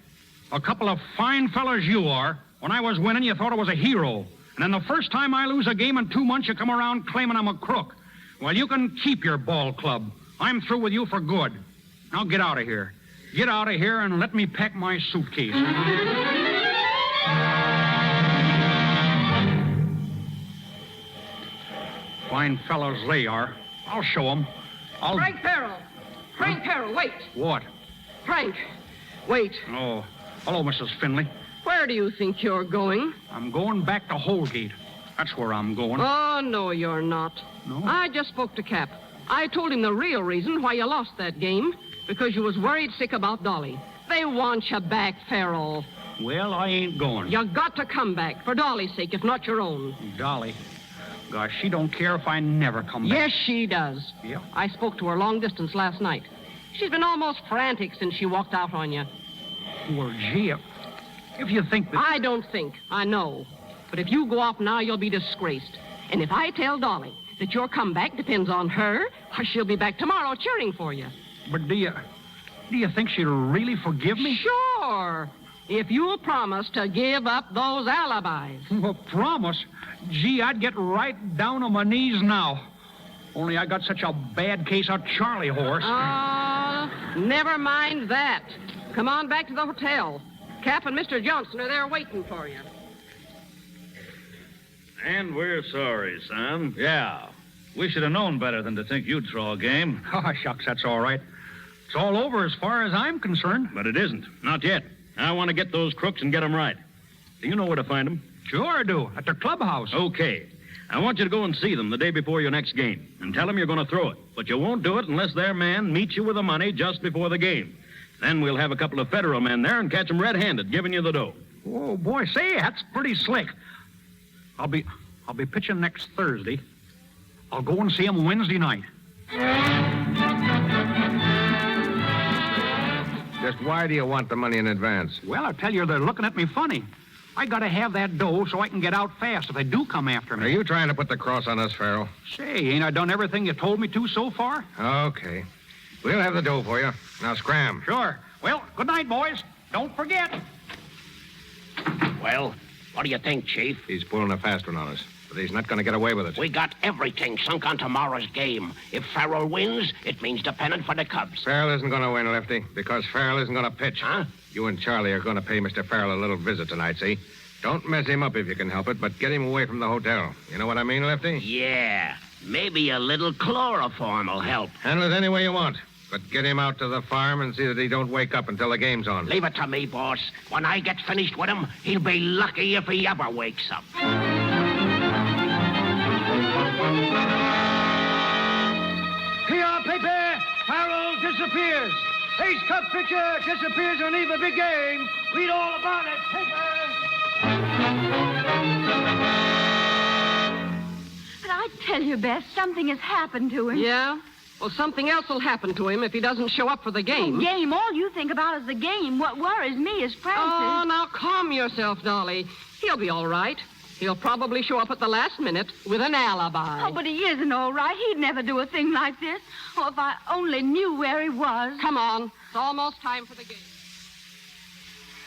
A couple of fine fellas you are. When I was winning, you thought I was a hero. And then the first time I lose a game in 2 months, you come around claiming I'm a crook. Well, you can keep your ball club. I'm through with you for good. Now get out of here. Get out of here and let me pack my suitcase. Fine fellows they are. I'll show them. Frank Farrell. Frank Farrell, wait. What? Frank, wait. Oh, hello, Mrs. Finley. Where do you think you're going? I'm going back to Holgate. That's where I'm going. Oh, no, you're not. No? I just spoke to Cap. I told him the real reason why you lost that game. Because you was worried sick about Dolly. They want you back, Farrell. Well, I ain't going. You got to come back, for Dolly's sake, if not your own. Dolly? Gosh, she don't care if I never come back. Yes, she does. Yeah? I spoke to her long distance last night. She's been almost frantic since she walked out on you. Well, gee, if you think that... I don't think. I know. But if you go off now, you'll be disgraced. And if I tell Dolly that your comeback depends on her, why, she'll be back tomorrow cheering for you. But do you think she'll really forgive me? Sure. If you'll promise to give up those alibis. Well, promise? Gee, I'd get right down on my knees now. Only I got such a bad case of Charlie horse. Never mind that. Come on back to the hotel. Cap and Mr. Johnson are there waiting for you. And we're sorry, son. Yeah. We should have known better than to think you'd throw a game. Oh, shucks, that's all right. It's all over as far as I'm concerned. But it isn't. Not yet. I want to get those crooks and get them right. Do you know where to find them? Sure I do. At their clubhouse. Okay. I want you to go and see them the day before your next game and tell them you're going to throw it. But you won't do it unless their man meets you with the money just before the game. Then we'll have a couple of federal men there and catch them red-handed, giving you the dough. Oh, boy, say, that's pretty slick. I'll be pitching next Thursday. I'll go and see him Wednesday night. Just why do you want the money in advance? Well, I tell you, they're looking at me funny. I gotta have that dough so I can get out fast if they do come after me. Are you trying to put the cross on us, Farrell? Say, ain't I done everything you told me to so far? Okay. We'll have the dough for you. Now scram. Sure. Well, good night, boys. Don't forget. Well, what do you think, Chief? He's pulling a fast one on us, but he's not going to get away with it. We got everything sunk on tomorrow's game. If Farrell wins, it means the pennant for the Cubs. Farrell isn't going to win, Lefty, because Farrell isn't going to pitch. Huh? You and Charlie are going to pay Mr. Farrell a little visit tonight, see? Don't mess him up if you can help it, but get him away from the hotel. You know what I mean, Lefty? Yeah. Maybe a little chloroform will help. Handle it any way you want. But get him out to the farm and see that he don't wake up until the game's on. Leave it to me, boss. When I get finished with him, he'll be lucky if he ever wakes up. PR paper, Farrell disappears. Ace Cup pitcher disappears to leave a big game. Read all about it, But I tell you, Beth, something has happened to him. Yeah? Well, something else will happen to him if he doesn't show up for the game. The game? All you think about is the game. What worries me is Francis. Oh, now calm yourself, Dolly. He'll be all right. He'll probably show up at the last minute with an alibi. Oh, but he isn't all right. He'd never do a thing like this. Oh, if I only knew where he was. Come on. It's almost time for the game.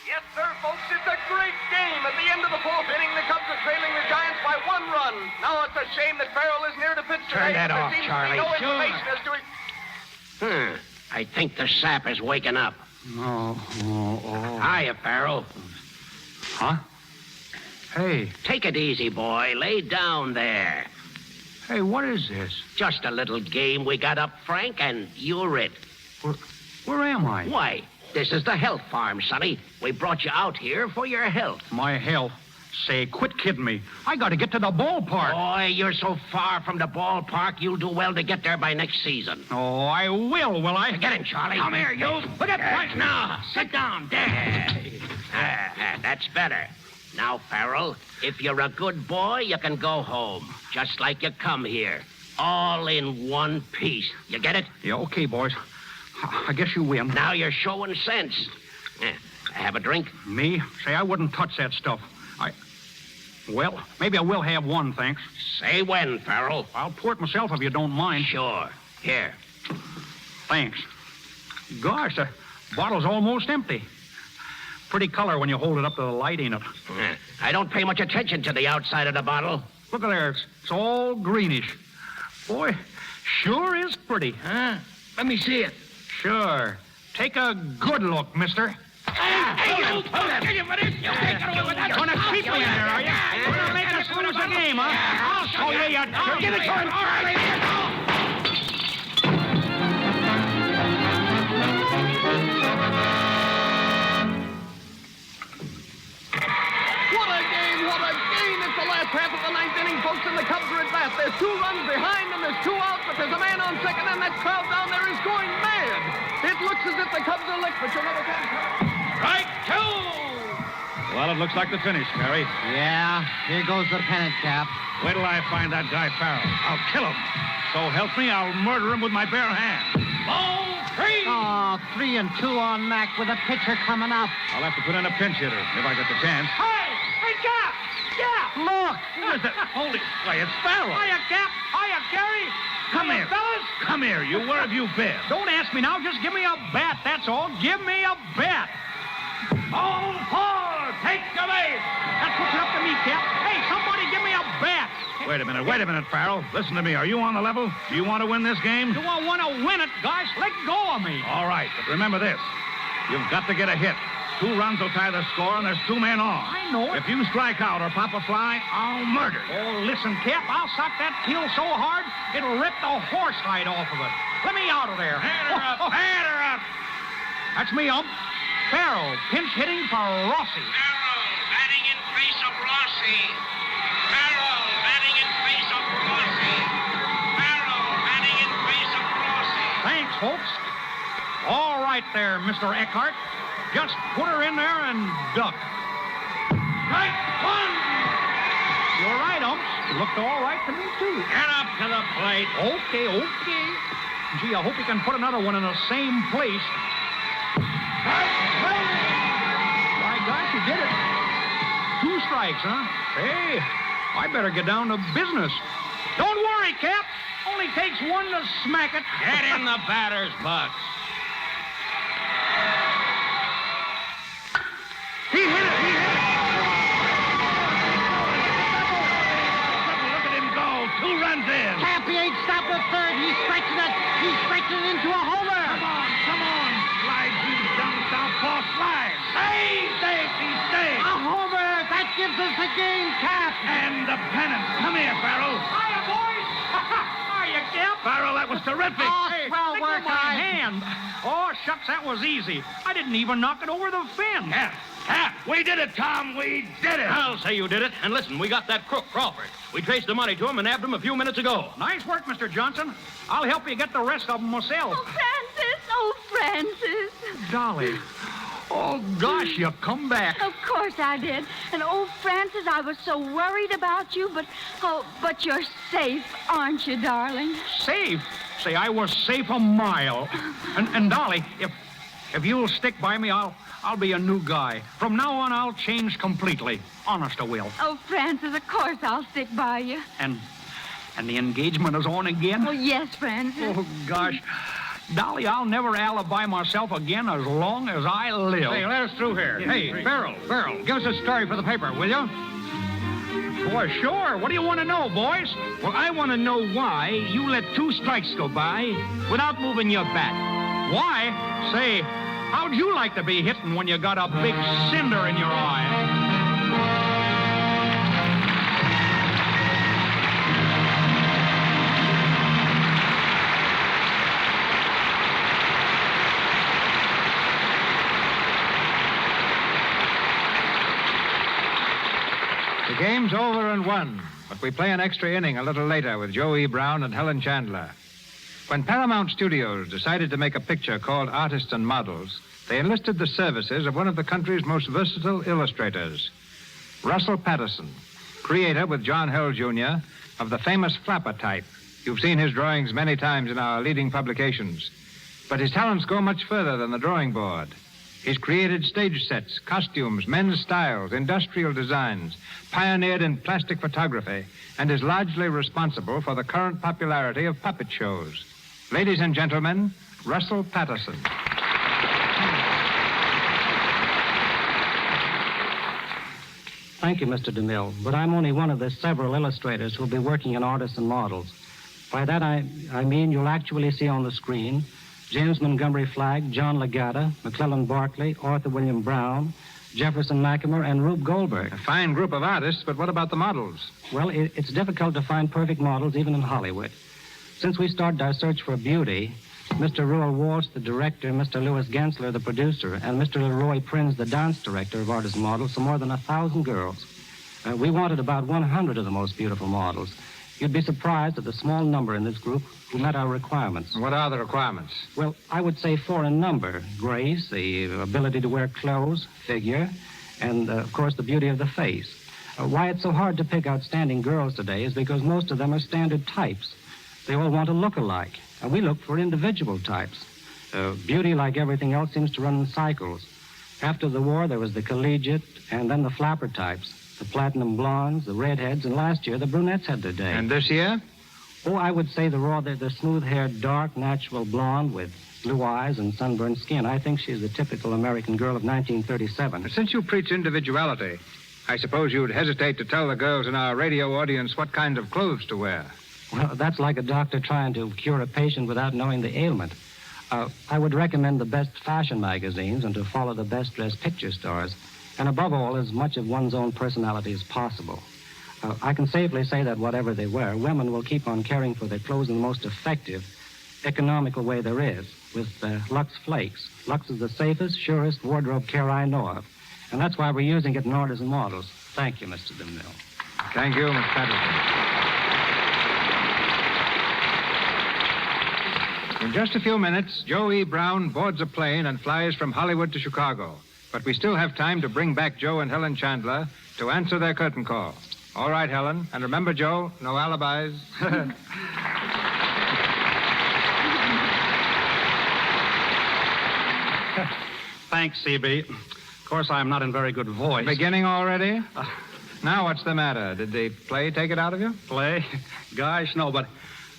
Yes, sir, folks, it's a great game. At the end of the fourth inning, the Cubs are trailing the Giants by 1 run. Now it's a shame that Farrell isn't here to pitch Turn tonight. that off, There seems Charlie. to be no Sure. information as to his... I think the sap is waking up. Oh. Hiya, Farrell. Huh? Hey. Take it easy, boy. Lay down there. Hey, what is this? Just a little game we got up, Frank, and you're it. Where am I? Why, this is the health farm, Sonny. We brought you out here for your health. My health? Say, quit kidding me. I got to get to the ballpark. Boy, you're so far from the ballpark, you'll do well to get there by next season. Oh, I will I? Get in, Charlie. Come here, you. Look at right now. Sit down. There. That's better. Now, Farrell, if you're a good boy, you can go home, just like you come here. All in one piece. You get it? Yeah, okay, boys. I guess you win. Now you're showing sense. Have a drink? Me? Say, I wouldn't touch that stuff. Well, maybe I will have one, thanks. Say when, Farrell. I'll pour it myself if you don't mind. Sure. Here. Thanks. Gosh, the bottle's almost empty. Pretty color when you hold it up to the light, ain't it? I don't pay much attention to the outside of the bottle. Look at there. It's all greenish. Boy, sure is pretty. Huh? Let me see it. Sure. Take a good look, mister. Hey, you! Gonna keep me in there, are you? Gonna make us lose the game, huh? I'll show you, you... Give it to him, Charlie! What a game, what a game! It's the last half of the ninth inning, folks, and the Cubs are at bat. There's 2 runs behind and there's 2 outs, but there's a man on second, and that crowd down there is going mad. It looks as if the Cubs are licked, but you'll never can. Strike 2! Well, it looks like the finish, Perry. Yeah, here goes the pennant, Cap. Wait till I find that guy Farrell. I'll kill him. So help me, I'll murder him with my bare hands. Ball 3! Oh, 3 and 2 on Mac with a pitcher coming up. I'll have to put in a pinch hitter if I get the chance. Hey, Cap! Cap! Look! What is that? Holy... Why, it's Farrell. Hiya, Cap! Hiya, Gary! Come Hiya, here. fellas! Come here, you. Where have you been? Don't ask me now. Just give me a bat, that's all. Give me a bat. Ball 4! Take the base! That's what's up to me, Cap. Hey, somebody give me a bat. Wait a minute, Farrell. Listen to me. Are you on the level? Do you want to win this game? Do I want to win it, guys? Let go of me. All right, but remember this. You've got to get a hit. 2 runs will tie the score, and there's 2 men on. I know it. If you strike out or pop a fly, I'll murder you. Oh, listen, Cap, I'll sock that kill so hard, it'll rip the horsehide off of it. Let me out of there. Hand her up, That's me, Ump. Farrell, pinch hitting for Rossi. Farrell, batting in face of Rossi. Farrell, batting in face of Rossi. Farrell, batting in face of Rossi. Thanks, folks. All right there, Mr. Eckhart. Just put her in there and duck. Strike one! You're right, Umps. Looked all right to me, too. Get up to the plate. Okay. Gee, I hope you can put another one in the same place. My gosh, you did it. 2 strikes, huh? Hey, I better get down to business. Don't worry, Cap. Only takes one to smack it. Get in the batter's box. He hit it. Look at him go. 2 runs in. Cap, he ain't stopped at third. He's stretching it. He's stretching it into a homer. Come on. Slide you down southpaw slide. He's safe. A homer. That gives us the game, Cap. And the pennant. Come here, Farrell. Hiya, boys. Hiya, Cap. Farrell, that was terrific. Oh, Hey, swell stick work, with my Ike. hand. Oh, shucks, that was easy. I didn't even knock it over the fence. We did it, Tom. We did it. I'll say you did it. And listen, we got that crook, Crawford. We traced the money to him and nabbed him a few minutes ago. Nice work, Mr. Johnson. I'll help you get the rest of them myself. Oh, Francis. Dolly. Oh, gosh, you come back. Of course I did. And, oh, Francis, I was so worried about you, but you're safe, aren't you, darling? Safe? Say, I was safe a mile. And Dolly, if you'll stick by me, I'll be a new guy. From now on, I'll change completely. Honest, I will. Oh, Francis, of course I'll stick by you. And the engagement is on again? Oh, yes, Francis. Oh, gosh. Dolly, I'll never alibi myself again as long as I live. Hey, let us through here. Hey, Farrell, give us a story for the paper, will you? Boy, sure. What do you want to know, boys? Well, I want to know why you let 2 strikes go by without moving your bat. Why? Say, how'd you like to be hitting when you got a big cinder in your eye? The game's over and won, but we play an extra inning a little later with Joe E. Brown and Helen Chandler. When Paramount Studios decided to make a picture called Artists and Models, they enlisted the services of one of the country's most versatile illustrators, Russell Patterson, creator with John Hill, Jr., of the famous flapper type. You've seen his drawings many times in our leading publications. But his talents go much further than the drawing board. He's created stage sets, costumes, men's styles, industrial designs, pioneered in plastic photography, and is largely responsible for the current popularity of puppet shows. Ladies and gentlemen, Russell Patterson. Thank you, Mr. DeMille, but I'm only one of the several illustrators who'll be working in Artists and Models. By that, I mean you'll actually see on the screen James Montgomery Flagg, John Legata, McClellan Barkley, Arthur William Brown, Jefferson Mackimer, and Rube Goldberg. A fine group of artists, but what about the models? Well, it's difficult to find perfect models even in Hollywood. Since we started our search for beauty, Mr. Roel Walsh, the director, Mr. Louis Gensler, the producer, and Mr. Leroy Prinz, the dance director of Artists and Models, saw more than 1,000 girls. We wanted about 100 of the most beautiful models. You'd be surprised at the small number in this group who met our requirements. What are the requirements? Well, I would say 4 in number. Grace, the ability to wear clothes, figure, and, of course, the beauty of the face. Why it's so hard to pick outstanding girls today is because most of them are standard types. They all want to look alike, and we look for individual types. Beauty, like everything else, seems to run in cycles. After the war, there was the collegiate and then the flapper types. The platinum blondes, the redheads, and last year the brunettes had their day. And this year? Oh, I would say the smooth-haired, dark, natural blonde with blue eyes and sunburned skin. I think she's the typical American girl of 1937. Since you preach individuality, I suppose you'd hesitate to tell the girls in our radio audience what kind of clothes to wear. Well, that's like a doctor trying to cure a patient without knowing the ailment. I would recommend the best fashion magazines and to follow the best-dressed picture stars. And above all, as much of one's own personality as possible. I can safely say that whatever they wear, women will keep on caring for their clothes in the most effective, economical way there is, with Lux Flakes. Lux is the safest, surest wardrobe care I know of. And that's why we're using it in orders and models. Thank you, Mr. DeMille. Thank you, Miss Patterson. In just a few minutes, Joe E. Brown boards a plane and flies from Hollywood to Chicago. But we still have time to bring back Joe and Helen Chandler to answer their curtain call. All right, Helen. And remember, Joe, no alibis. Thanks, CB. Of course, I'm not in very good voice. Beginning already? Now what's the matter? Did the play take it out of you? Play? Gosh, no, but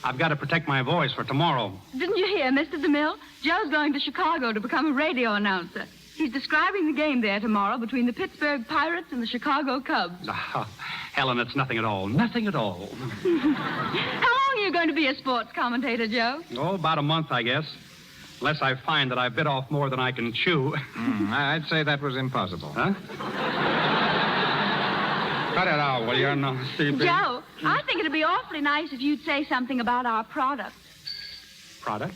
I've got to protect my voice for tomorrow. Didn't you hear, Mr. DeMille? Joe's going to Chicago to become a radio announcer. He's describing the game there tomorrow between the Pittsburgh Pirates and the Chicago Cubs. Oh, Helen, it's nothing at all. Nothing at all. How long are you going to be a sports commentator, Joe? Oh, about a month, I guess. Unless I find that I've bit off more than I can chew. I'd say that was impossible. Huh? Cut it out, will you? No, CB. Joe, I think it'd be awfully nice if you'd say something about our product. Product?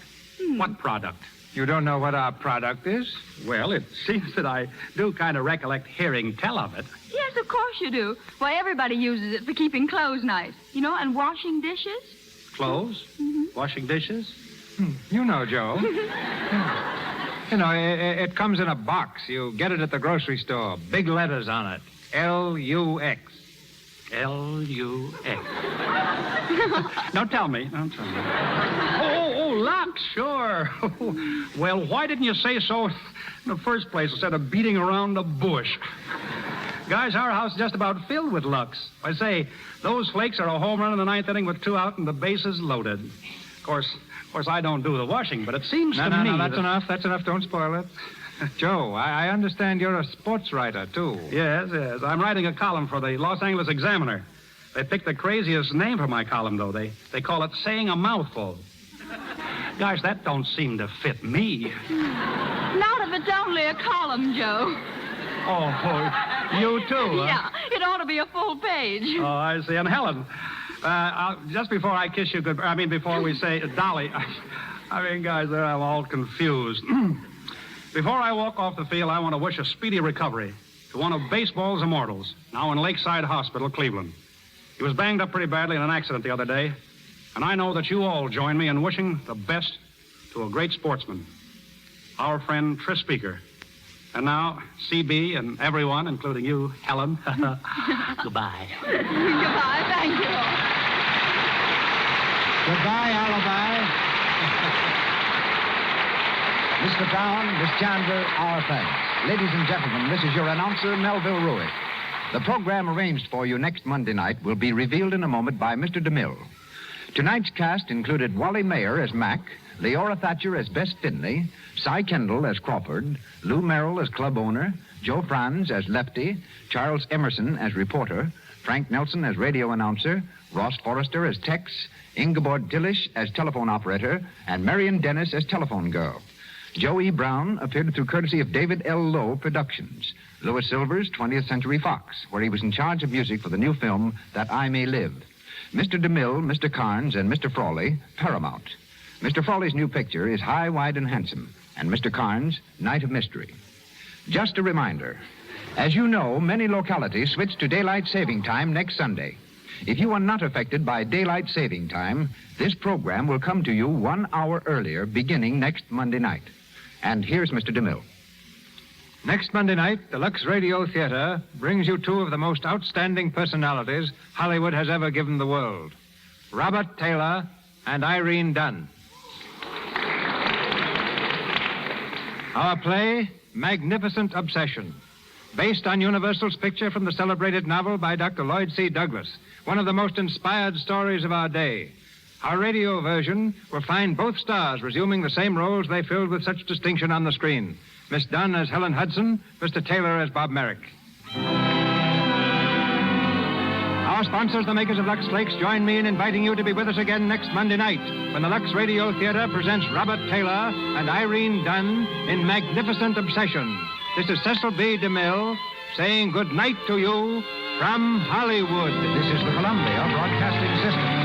What product? You don't know what our product is? Well, it seems that I do kind of recollect hearing tell of it. Yes, of course you do. Why, everybody uses it for keeping clothes nice. You know, and washing dishes. Clothes? Washing dishes? You know, Joe. You know, it comes in a box. You get it at the grocery store. Big letters on it. L-U-X. L-U-X. Now, tell me. Oh, Lux, sure. Well, why didn't you say so in the first place instead of beating around the bush? Guys, our house is just about filled with Lux. I say, those flakes are a home run in the ninth inning with 2 out and the bases loaded. Of course, I don't do the washing, but it seems to me... No, that's enough. That's enough. Don't spoil it. Joe, I understand you're a sports writer, too. Yes. I'm writing a column for the Los Angeles Examiner. They picked the craziest name for my column, though. They call it Saying a Mouthful. Gosh, that don't seem to fit me. Not if it's only a column, Joe. Oh, you too, huh? Yeah, it ought to be a full page. Oh, I see. And Helen, just before I kiss you goodbye, before we say Dolly, guys, there I'm all confused. Before I walk off the field, I want to wish a speedy recovery to one of baseball's immortals, now in Lakeside Hospital, Cleveland. He was banged up pretty badly in an accident the other day, and I know that you all join me in wishing the best to a great sportsman, our friend Tris Speaker. And now, CB and everyone, including you, Helen, goodbye. Goodbye, thank you. Goodbye, Alibi. Mr. Brown, Miss Chandler, our thanks. Ladies and gentlemen, this is your announcer, Melville Ruick. The program arranged for you next Monday night will be revealed in a moment by Mr. DeMille. Tonight's cast included Wally Mayer as Mac, Leora Thatcher as Bess Finley, Cy Kendall as Crawford, Lou Merrill as club owner, Joe Franz as Lefty, Charles Emerson as reporter, Frank Nelson as radio announcer, Ross Forrester as Tex, Ingeborg Dillish as telephone operator, and Marion Dennis as telephone girl. Joe E. Brown appeared through courtesy of David L. Lowe Productions. Louis Silvers, 20th Century Fox, where he was in charge of music for the new film That I May Live. Mr. DeMille, Mr. Carnes, and Mr. Frawley, Paramount. Mr. Frawley's new picture is High, Wide, and Handsome, and Mr. Carnes, Night of Mystery. Just a reminder, as you know, many localities switch to daylight saving time next Sunday. If you are not affected by daylight saving time, this program will come to you 1 hour earlier, beginning next Monday night. And here's Mr. DeMille. Next Monday night, the Lux Radio Theatre brings you 2 of the most outstanding personalities Hollywood has ever given the world, Robert Taylor and Irene Dunn. Our play, Magnificent Obsession, based on Universal's picture from the celebrated novel by Dr. Lloyd C. Douglas, one of the most inspired stories of our day. Our radio version will find both stars resuming the same roles they filled with such distinction on the screen. Miss Dunn as Helen Hudson, Mr. Taylor as Bob Merrick. Our sponsors, the makers of Lux Flakes, join me in inviting you to be with us again next Monday night when the Lux Radio Theatre presents Robert Taylor and Irene Dunn in Magnificent Obsession. This is Cecil B. DeMille saying good night to you from Hollywood. This is the Columbia Broadcasting System.